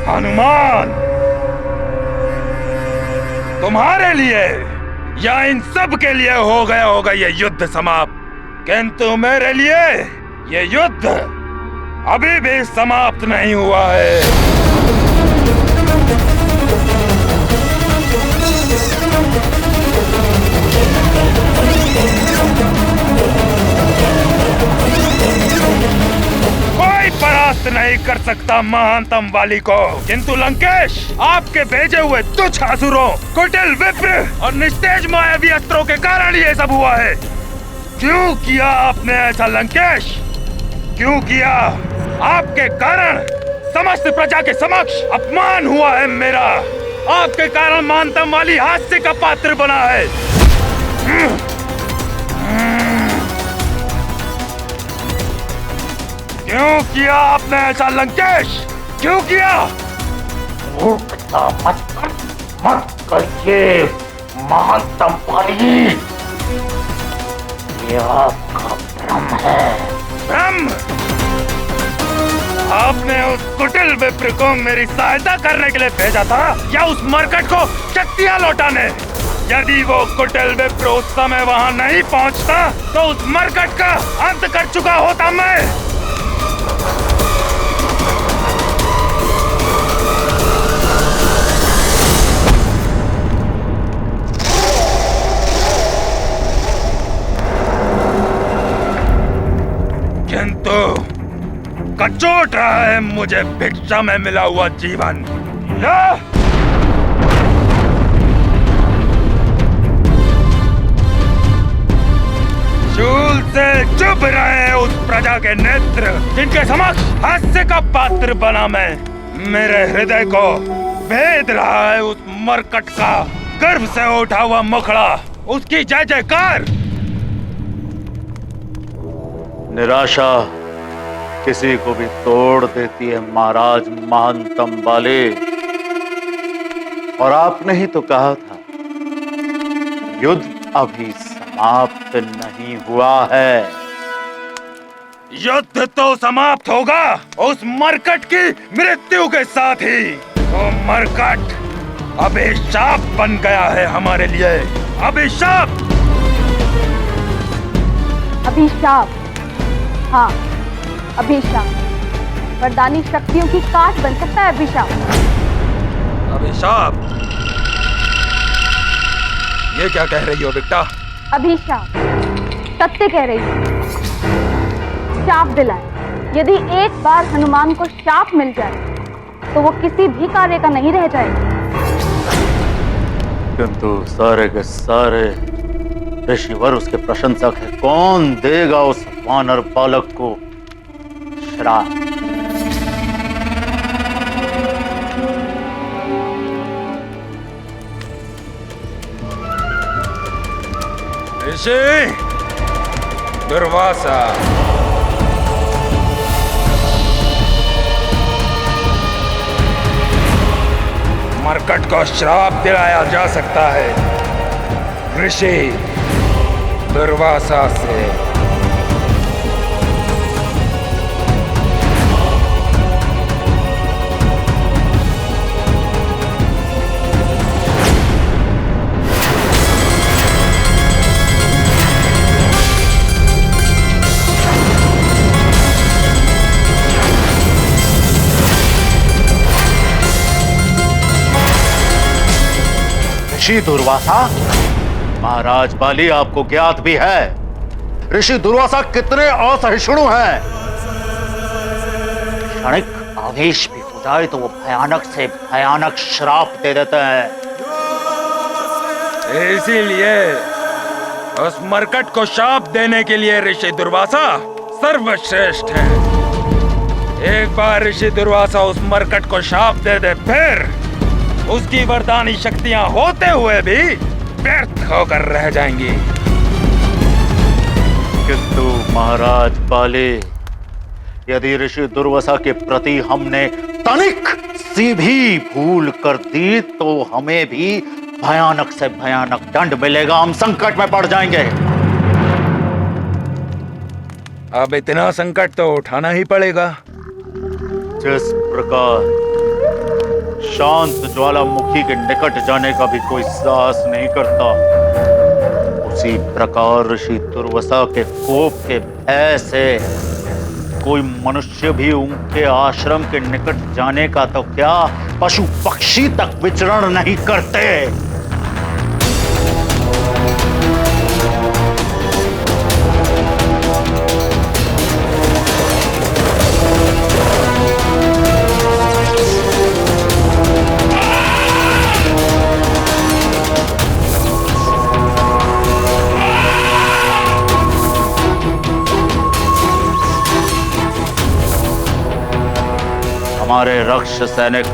हनुमान, तुम्हारे लिए या इन सब के लिए हो गया होगा ये युद्ध समाप्त, किंतु मेरे लिए ये युद्ध अभी भी समाप्त नहीं हुआ है। कोई परास्त नहीं कर सकता महानतम वाली को, किंतु लंकेश, आपके भेजे हुए तुच्छ असुरों, कुटिल विप्र और निस्तेज मायावी अस्त्रों के कारण ये सब हुआ है। क्यों किया आपने ऐसा लंकेश? क्यों किया? आपके कारण समस्त प्रजा के समक्ष अपमान हुआ है मेरा। आपके कारण महानतम वाली हास्य का पात्र बना है। क्यों किया आपने ऐसा लंकेश? क्यों किया?
मूर्खता मत करिए महानतम वाली, ये आपका भ्रम है।
भ्रम? आपने उस कुटिल विप्र को मेरी सहायता करने के लिए भेजा था या उस मरकट को शक्तियां लौटाने? यदि वो कुटिल विप्र उस समय वहां नहीं पहुंचता तो उस मरकट का अंत कर चुका होता मैं। किंतु कचोट रहा है मुझे भिक्षा में मिला हुआ जीवन। शूल से चुभ रहे उस प्रजा के नेत्र जिनके समक्ष हास्य का पात्र बना मैं। मेरे हृदय को भेद रहा है उस मरकट का गर्भ से उठा हुआ मुखड़ा, उसकी जय जयकार।
निराशा किसी को भी तोड़ देती है महाराज महानतम वाले। और आपने ही तो कहा था युद्ध अभी समाप्त नहीं हुआ है।
युद्ध तो समाप्त होगा उस मरकट की मृत्यु के साथ ही। वो मरकट अभिशाप बन गया है हमारे लिए। अभिशाप।
अभिशाप, हाँ अभिशाप। वरदानी शक्तियों की काट बन सकता है अभिशाप।
अभिशाप? ये क्या कह रही हो बिट्टा?
अभिशाप सत्य कह रही हूँ। शाप दिलाए। यदि एक बार हनुमान को शाप मिल जाए तो वो किसी भी कार्य का नहीं रह जाएगा।
किंतु सारे के सारे ऋषिवर उसके प्रशंसक है। कौन देगा उस वानर बालक को श्राप?
ऋषि दुर्वासा, मरकट को श्राप दिलाया जा सकता है ऋषि दुर्वासा से।
ऋषि दुर्वासा, महाराज बाली आपको ज्ञात भी है ऋषि दुर्वासा कितने असहिष्णु हैं। क्षणिक आवेश भी हो जाए तो वो भयानक से भयानक श्राप दे देते हैं।
इसीलिए उस मरकट को शाप देने के लिए ऋषि दुर्वासा सर्वश्रेष्ठ है। एक बार ऋषि दुर्वासा उस मरकट को शाप दे दे, फिर उसकी वरदानी शक्तियां होते हुए भी व्यर्थ होकर रह जाएंगी।
किंतु महाराज बाले, यदि ऋषि दुर्वासा के प्रति हमने तनिक सी भी भूल कर दी तो हमें भी भयानक से भयानक दंड मिलेगा। हम संकट में पड़ जाएंगे।
अब इतना संकट तो उठाना ही पड़ेगा।
जिस प्रकार शांत ज्वालामुखी के निकट जाने का भी कोई साहस नहीं करता, उसी प्रकार ऋषि दुर्वासा के कोप के भय से कोई मनुष्य भी उनके आश्रम के निकट जाने का तो क्या, पशु पक्षी तक विचरण नहीं करते। हमारे रक्ष सैनिक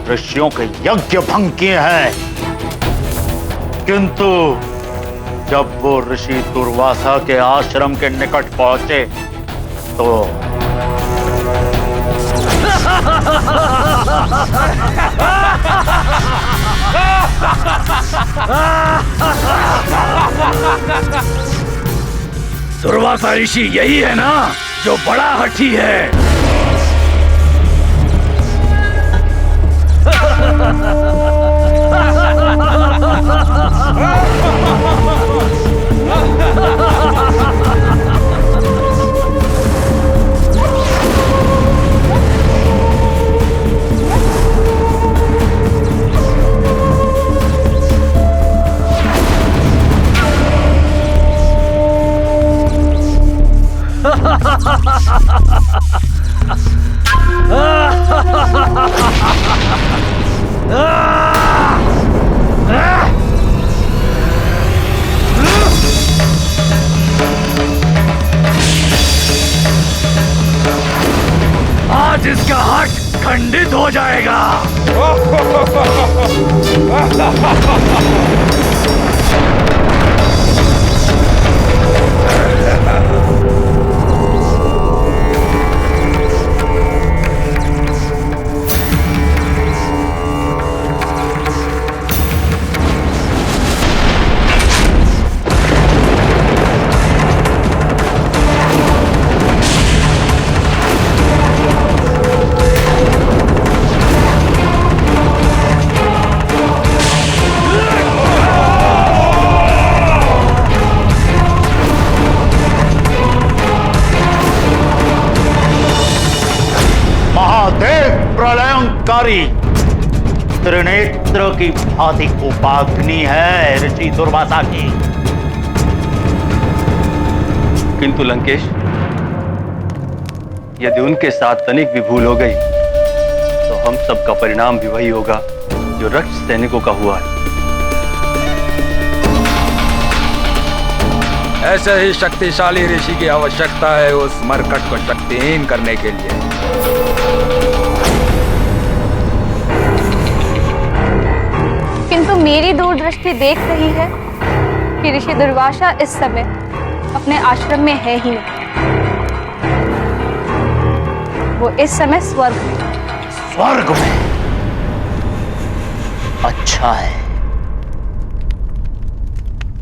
ऋषियों के यज्ञ भंग किए हैं, किंतु जब वो ऋषि दुर्वासा के आश्रम के निकट पहुंचे तो
दुर्वासा ऋषि यही है ना जो बड़ा हठी है। आज इसका हट खंडित हो जाएगा।
महादेव प्रलयंकारी, त्रिनेत्र की भांति उपाग्नि है ऋषि दुर्वासा की।
किंतु लंकेश, यदि उनके साथ तनिक भी भूल हो गई तो हम सबका परिणाम भी वही होगा जो रक्त सैनिकों का हुआ है।
ऐसे ही शक्तिशाली ऋषि की आवश्यकता है उस मरकट को शक्तिहीन करने के लिए।
किंतु मेरी दूरदृष्टि देख रही है कि ऋषि दुर्वासा इस समय अपने आश्रम में है ही नहीं। वो इस समय स्वर्ग में।
स्वर्ग में? अच्छा है।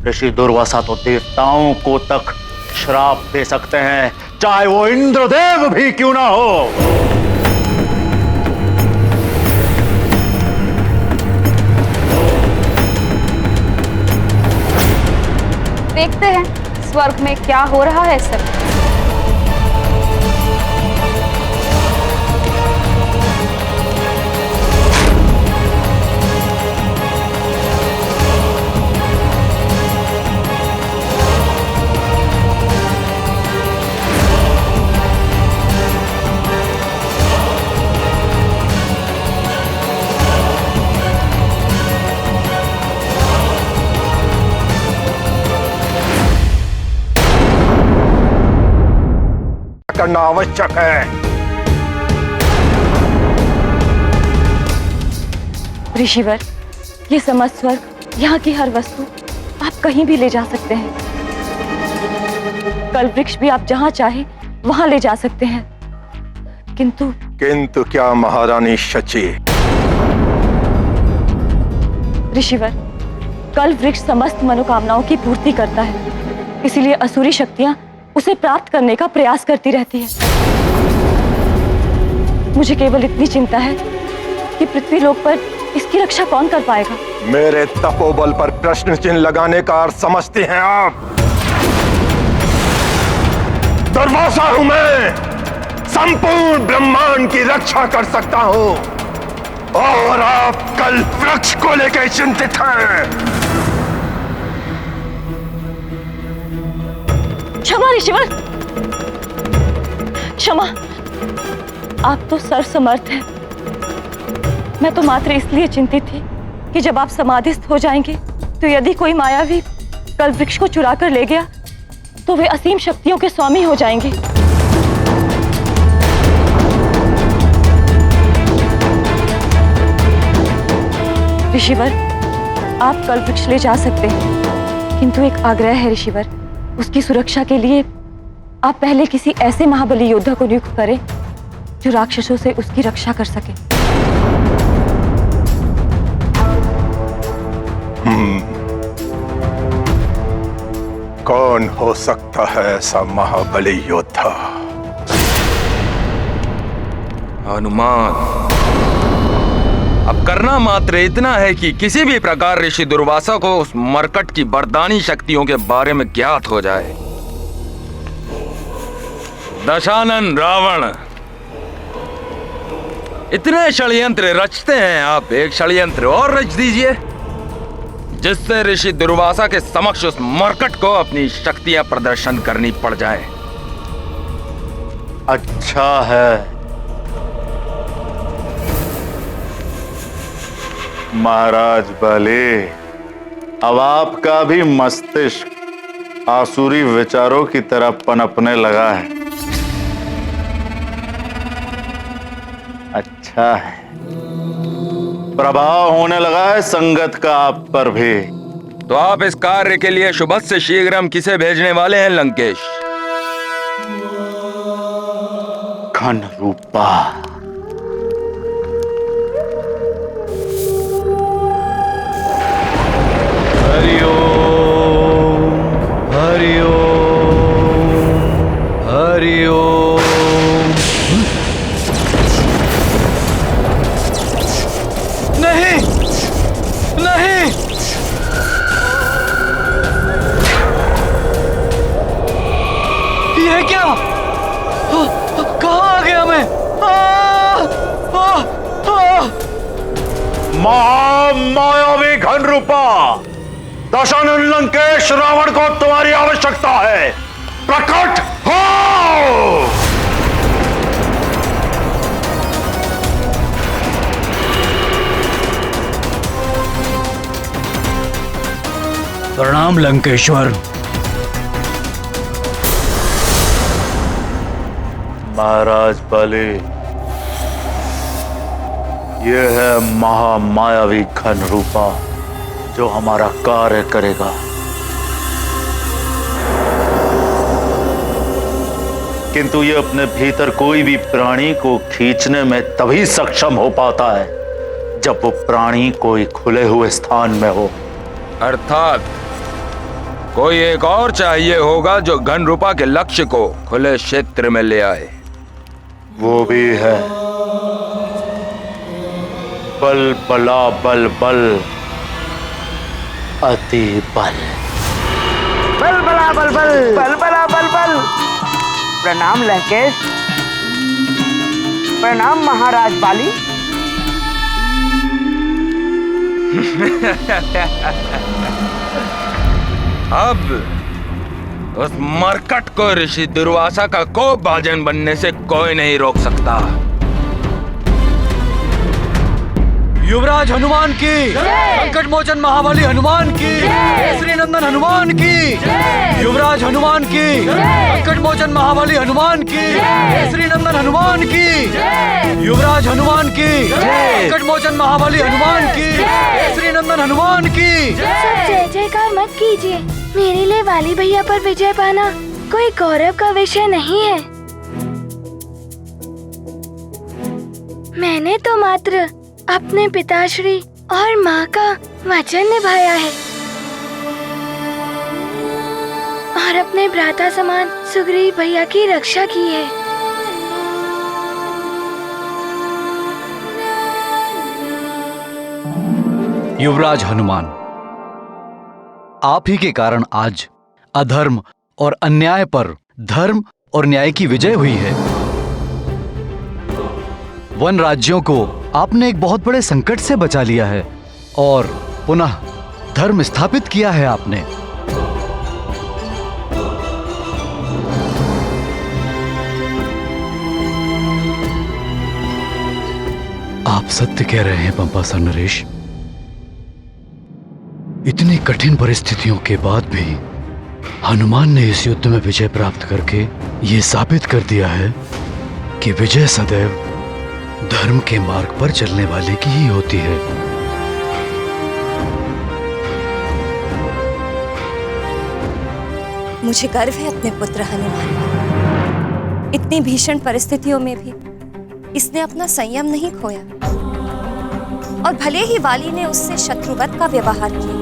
ऋषि दुर्वासा तो देवताओं को तक श्राप दे सकते हैं, चाहे वो इंद्रदेव भी क्यों ना हो।
देखते हैं स्वर्ग में क्या हो रहा है इस समय।
करना आवश्यक है।
ऋषिवर, ये समस्त स्वर्ग, यहाँ की हर वस्तु आप कहीं भी ले जा सकते हैं। कल वृक्ष भी आप जहाँ चाहे वहां ले जा सकते हैं।
किंतु क्या महारानी शची?
ऋषिवर, कल वृक्ष समस्त मनोकामनाओं की पूर्ति करता है, इसीलिए असुरी शक्तियां उसे प्राप्त करने का प्रयास करती रहती है। मुझे केवल इतनी चिंता है कि पृथ्वी लोक पर इसकी रक्षा कौन कर पाएगा।
मेरे तपोबल पर प्रश्न चिन्ह लगाने का अर्थ समझते हैं आप? दुर्वासा हूं मैं, संपूर्ण ब्रह्मांड की रक्षा कर सकता हूं, और आप कल वृक्ष को लेकर चिंतित हैं।
क्षमा ऋषिवर, क्षमा। आप तो सर्वसमर्थ हैं। मैं तो मात्र इसलिए चिंतित थी कि जब आप समाधिस्थ हो जाएंगे तो यदि कोई मायावी कल वृक्ष को चुरा कर ले गया तो वे असीम शक्तियों के स्वामी हो जाएंगे। ऋषिवर, आप कल वृक्ष ले जा सकते हैं, किंतु एक आग्रह है ऋषिवर, उसकी सुरक्षा के लिए आप पहले किसी ऐसे महाबली योद्धा को नियुक्त करें जो राक्षसों से उसकी रक्षा कर सके।
कौन हो सकता है ऐसा महाबली योद्धा?
हनुमान। अब करना मात्र इतना है कि किसी भी प्रकार ऋषि दुर्वासा को उस मरकट की वरदानी शक्तियों के बारे में ज्ञात हो जाए। दशानन रावण, इतने षड्यंत्र रचते हैं आप, एक षड्यंत्र और रच दीजिए जिससे ऋषि दुर्वासा के समक्ष उस मरकट को अपनी शक्तियां प्रदर्शन करनी पड़ जाए।
अच्छा है महाराज बले, अब आपका भी मस्तिष्क आसुरी विचारों की तरह पनपने लगा है। अच्छा है, प्रभाव होने लगा है संगत का आप पर भी।
तो आप इस कार्य के लिए शुभस्य से शीघ्र किसे भेजने वाले हैं लंकेश?
घन रूपा।
कहाँ आ गया मैं?
महामायावी घन रूपा, दशानन लंकेश रावण को तुम्हारी आवश्यकता है। प्रकट हो।
प्रणाम लंकेश्वर।
महाराज बलि, यह है महामायावी घन रूपा जो हमारा कार्य करेगा। किंतु ये अपने भीतर कोई भी प्राणी को खींचने में तभी सक्षम हो पाता है जब वो प्राणी कोई खुले हुए स्थान में हो।
अर्थात कोई एक और चाहिए होगा जो घन रूपा के लक्ष्य को खुले क्षेत्र में ले आए।
वो भी है। बल बला बल बल अति बल।
बल बला बल बल बल बला बल बल। प्रणाम लंकेश। प्रणाम महाराज बाली।
अब उस मरकट को ऋषि दुर्वासा का कोप भाजन बनने से कोई नहीं रोक सकता।
युवराज हनुमान की, संकट मोचन महाबली हनुमान की, केसरी नंदन हनुमान की, युवराज हनुमान की, संकट मोचन महाबली हनुमान की, केसरी नंदन हनुमान की, युवराज हनुमान की, संकट मोचन महाबली हनुमान की, केसरी नंदन हनुमान की।
सब जय जयकार मत कीजिए। मेरे लिए वाली भैया पर विजय पाना कोई गौरव का विषय नहीं है। मैंने तो मात्र अपने पिताश्री और माँ का वचन निभाया है और अपने भ्राता समान सुग्रीव भैया की रक्षा की है।
युवराज हनुमान, आप ही के कारण आज अधर्म और अन्याय पर धर्म और न्याय की विजय हुई है। वन राज्यों को आपने एक बहुत बड़े संकट से बचा लिया है और पुनः धर्म स्थापित किया है आपने। आप सत्य कह रहे हैं पंपासन नरेश। इतनी कठिन परिस्थितियों के बाद भी हनुमान ने इस युद्ध में विजय प्राप्त करके ये साबित कर दिया है कि विजय सदैव धर्म के मार्ग पर चलने वाले की ही होती है।
मुझे गर्व है अपने पुत्र हनुमान। इतनी भीषण परिस्थितियों में भी इसने अपना संयम नहीं खोया और भले ही वाली ने उससे शत्रुवत का व्यवहार किया,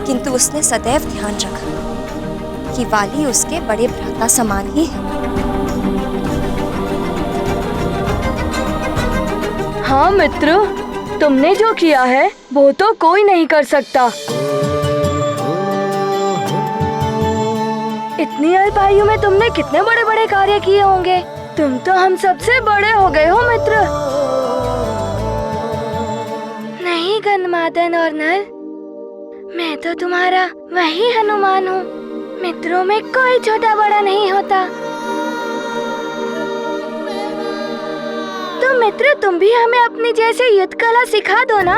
किंतु उसने सदैव ध्यान रखा कि वाली उसके बड़े भ्राता समान ही है।
हाँ मित्र, तुमने जो किया है वो तो कोई नहीं कर सकता। इतनी अल्प आयु में तुमने कितने बड़े बड़े कार्य किए होंगे। तुम तो हम सबसे बड़े हो गए हो मित्र। नहीं गन्मादन और नल, मैं तो तुम्हारा वही हनुमान हूँ। मित्रों में कोई छोटा बड़ा नहीं होता। तो मित्र, तुम भी हमें अपनी जैसे युद्ध कला सिखा दो ना,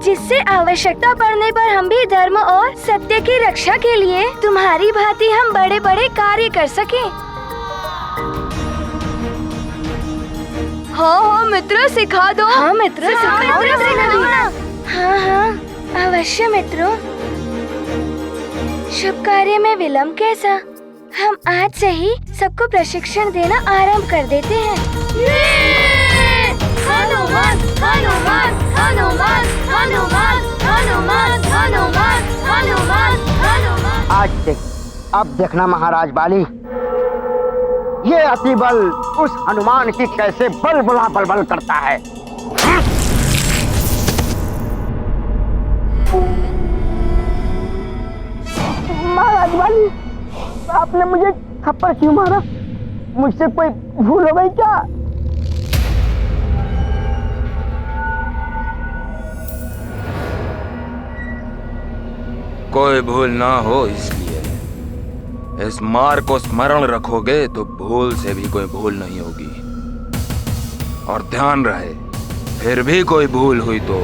जिससे आवश्यकता पड़ने पर हम भी धर्म और सत्य की रक्षा के लिए तुम्हारी भांति हम बड़े बड़े कार्य कर सकें। हाँ मित्र, सिखा दो। हाँ मित्र, सिखा दो। हाँ अवश्य मित्रों। शुभ कार्य में विलंब कैसा, हम आज से ही सबको प्रशिक्षण देना आरंभ कर देते हैं। हनुमान हनुमान हनुमान हनुमान हनुमान हनुमान हनुमान हनुमान।
आज देख, अब देखना महाराज बाली, ये अति बल उस हनुमान की कैसे बल बुला बल बल करता है। महाराज बाली, आपने मुझे थप्पड़ क्यों मारा? मुझसे कोई भूल हो गई क्या?
कोई भूल ना हो, इसलिए इस मार्ग को स्मरण रखोगे तो भूल से भी कोई भूल नहीं होगी। और ध्यान रहे, फिर भी कोई भूल हुई तो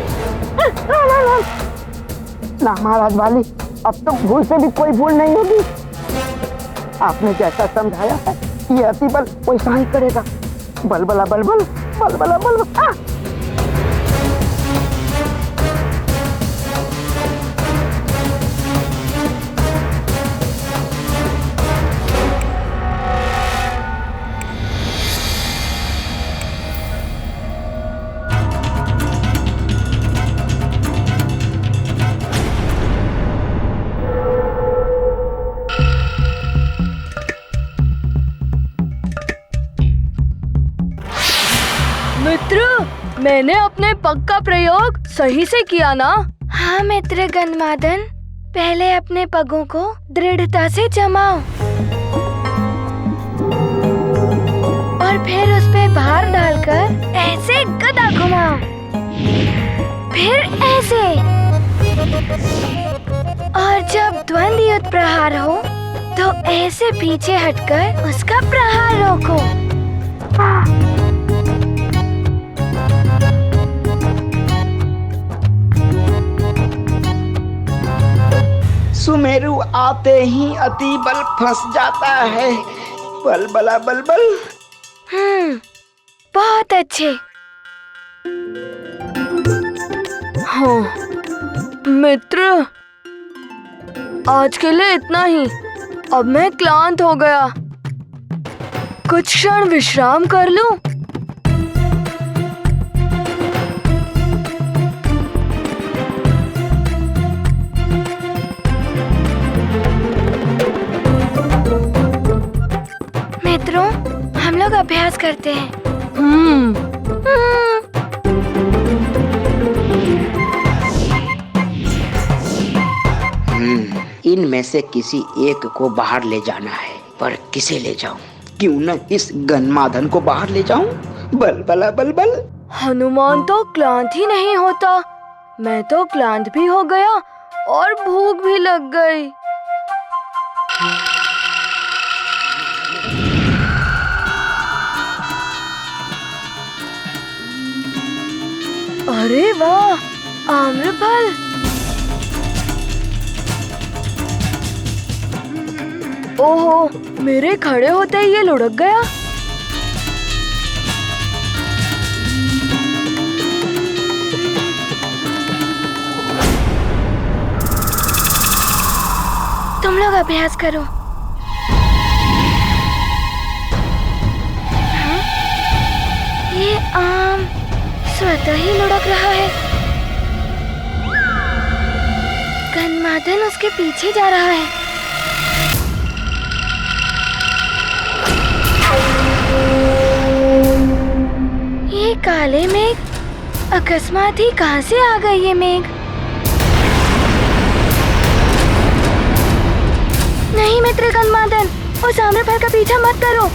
ना महाराज वाली, अब तो भूल से भी कोई भूल नहीं होगी। आपने जैसा समझाया है ये अति बल वैसा ही करेगा। बलबला बलबल, बलबला बलबल।
मित्र, मैंने अपने पग का प्रयोग सही से किया ना? हाँ मित्र गंधमादन, पहले अपने पगों को दृढ़ता से जमाओ और फिर उस पे भार डालकर ऐसे गदा घुमाओ, फिर ऐसे, और जब द्वंद्वयुत प्रहार हो तो ऐसे पीछे हटकर उसका प्रहार रोको।
सुमेरु आते ही अति बल फंस जाता है। बलबला बलबल।
बहुत अच्छे।
हाँ मित्र, आज के लिए इतना ही। अब मैं क्लांत हो गया, कुछ क्षण विश्राम कर लूं।
मित्रों, हम लोग अभ्यास करते हैं।
इनमें से किसी एक को बाहर ले जाना है, पर किसे ले जाऊं? क्यों न इस गन्माधन को बाहर ले जाऊं? बलबला बलबल।
हनुमान तो क्लांत ही नहीं होता, मैं तो क्लांत भी हो गया और भूख भी लग गई। अरे वाह, आम्रफल। ओहो, मेरे खड़े होते ही ये लुढ़क गया।
तुम लोग अभ्यास करो। हाँ? ये आम स्वतः ही लुढ़क रहा है। गन्धमादन उसके पीछे जा रहा है। ये काले मेघ अकस्मात ही कहां से आ गए? ये मेघ नहीं मित्र गन्धमादन, उस आम्रफल का पीछा मत करो।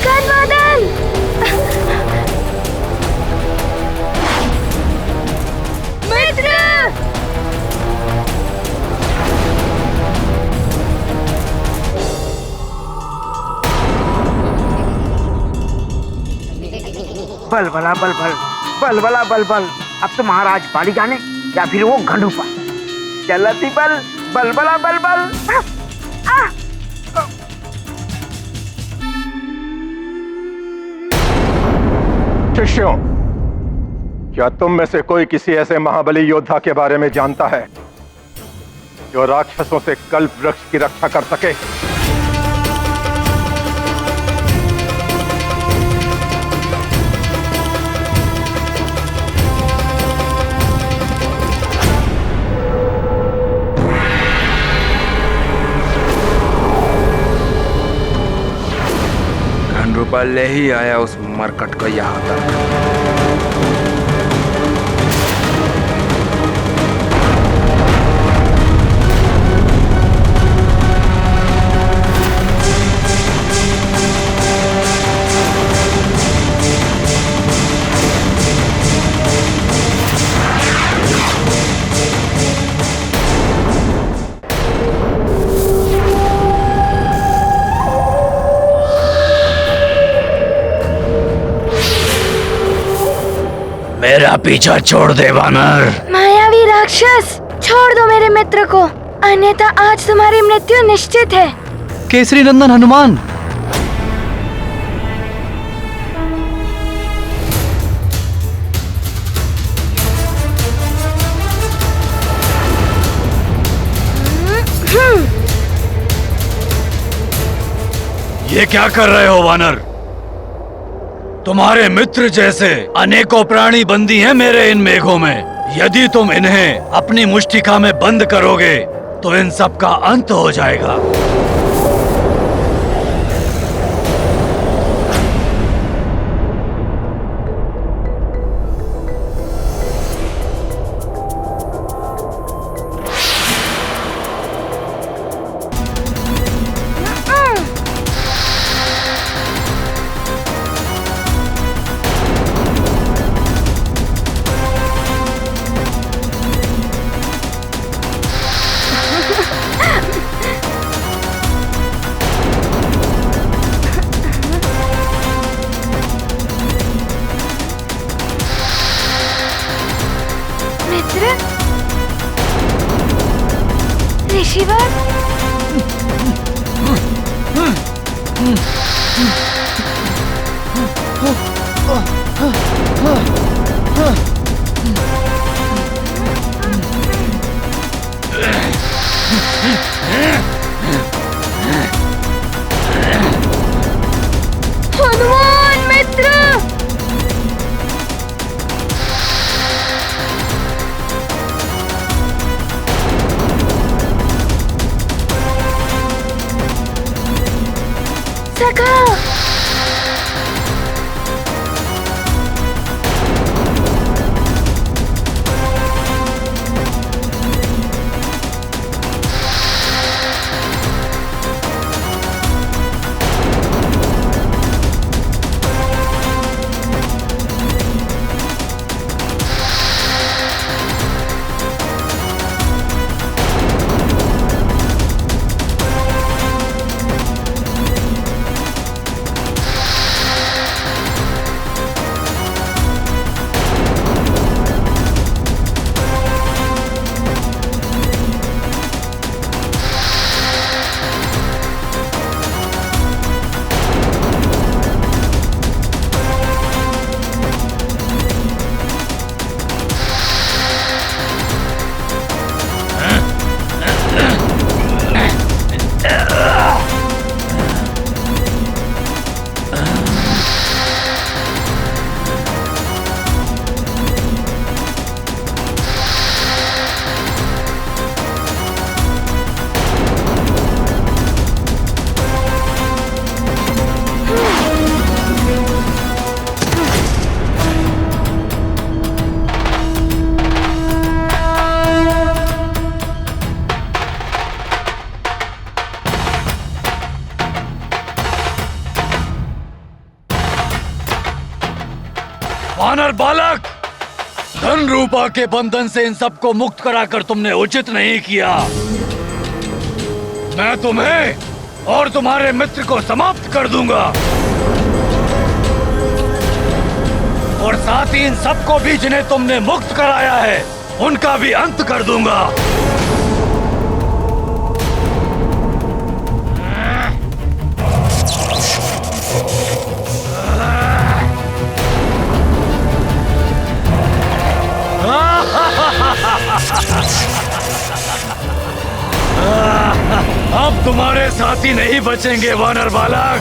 गन्धमादन! मित्र!
बलबला बलबल, बलबला बलबल। अब तो महाराज बाली जाने या फिर वो घंडूपा। चलती बल, बलबला बलबल।
शिष्यों, क्या तुम में से कोई किसी ऐसे महाबली योद्धा के बारे में जानता है जो राक्षसों से कल्प वृक्ष की रक्षा कर सके?
घनरूपा ले ही आया उस मरकट को यहाँ तक।
मेरा पीछा छोड़ दे वानर।
मायावी राक्षस, छोड़ दो मेरे मित्र को, अन्यथा आज तुम्हारी मृत्यु निश्चित है।
केसरी नंदन हनुमान, ये क्या कर रहे हो वानर? तुम्हारे मित्र जैसे अनेकों प्राणी बंदी हैं मेरे इन मेघों में। यदि तुम इन्हें अपनी मुष्टिका में बंद करोगे तो इन सब का अंत हो जाएगा।
ऋषिवर, हनुमान मित्र, सखा,
वानर बालक, धन रूपा के बंधन से इन सबको मुक्त कराकर तुमने उचित नहीं किया। मैं तुम्हें और तुम्हारे मित्र को समाप्त कर दूंगा और साथ ही इन सबको भी जिन्हें तुमने मुक्त कराया है उनका भी अंत कर दूंगा। अब तुम्हारे साथी नहीं बचेंगे वानर बालक।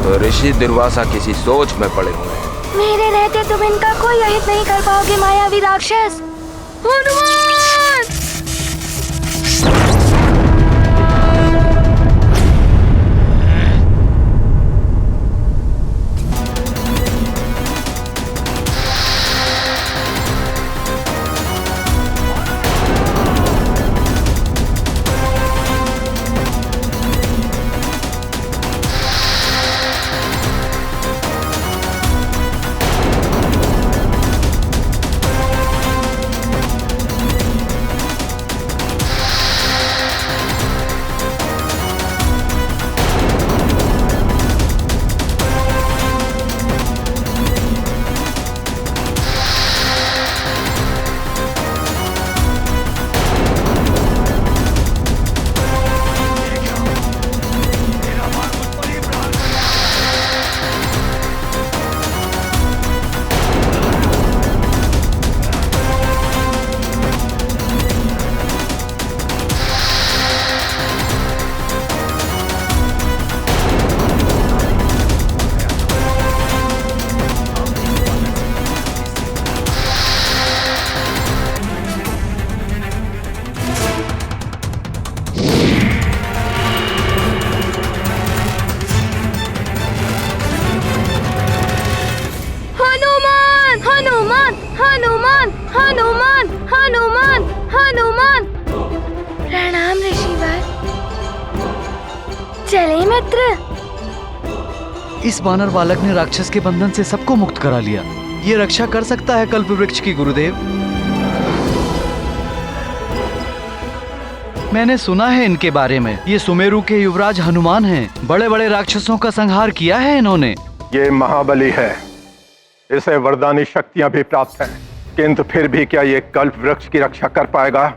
तो ऋषि दुर्वासा किसी सोच में पड़े हुए हैं।
मेरे रहते तुम इनका कोई अहित नहीं कर पाओगे मायावी राक्षस। हनुमान! चले मित्र।
इस वानर बालक ने राक्षस के बंधन से सबको मुक्त करा लिया। ये रक्षा कर सकता है कल्प वृक्ष की, गुरुदेव। मैंने सुना है इनके बारे में। ये सुमेरु के युवराज हनुमान हैं। बड़े बड़े राक्षसों का संहार किया है इन्होंने।
ये महाबली है, इसे वरदानी शक्तियां भी प्राप्त हैं, किंतु फिर भी क्या ये कल्प वृक्ष की रक्षा कर पाएगा?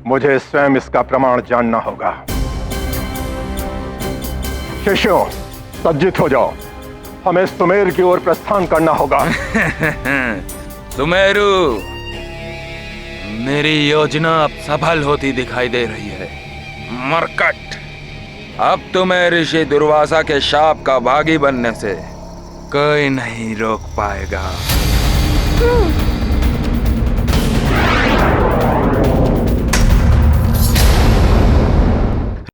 मुझे स्वयं इसका प्रमाण जानना होगा। शिष्यों, सज्जित हो जाओ, हमें सुमेर की ओर प्रस्थान करना होगा।
सुमेरु, मेरी योजना अब सफल होती दिखाई दे रही है। मरकट, अब तुम्हें ऋषि दुर्वासा के शाप का भागी बनने से कोई नहीं रोक पाएगा।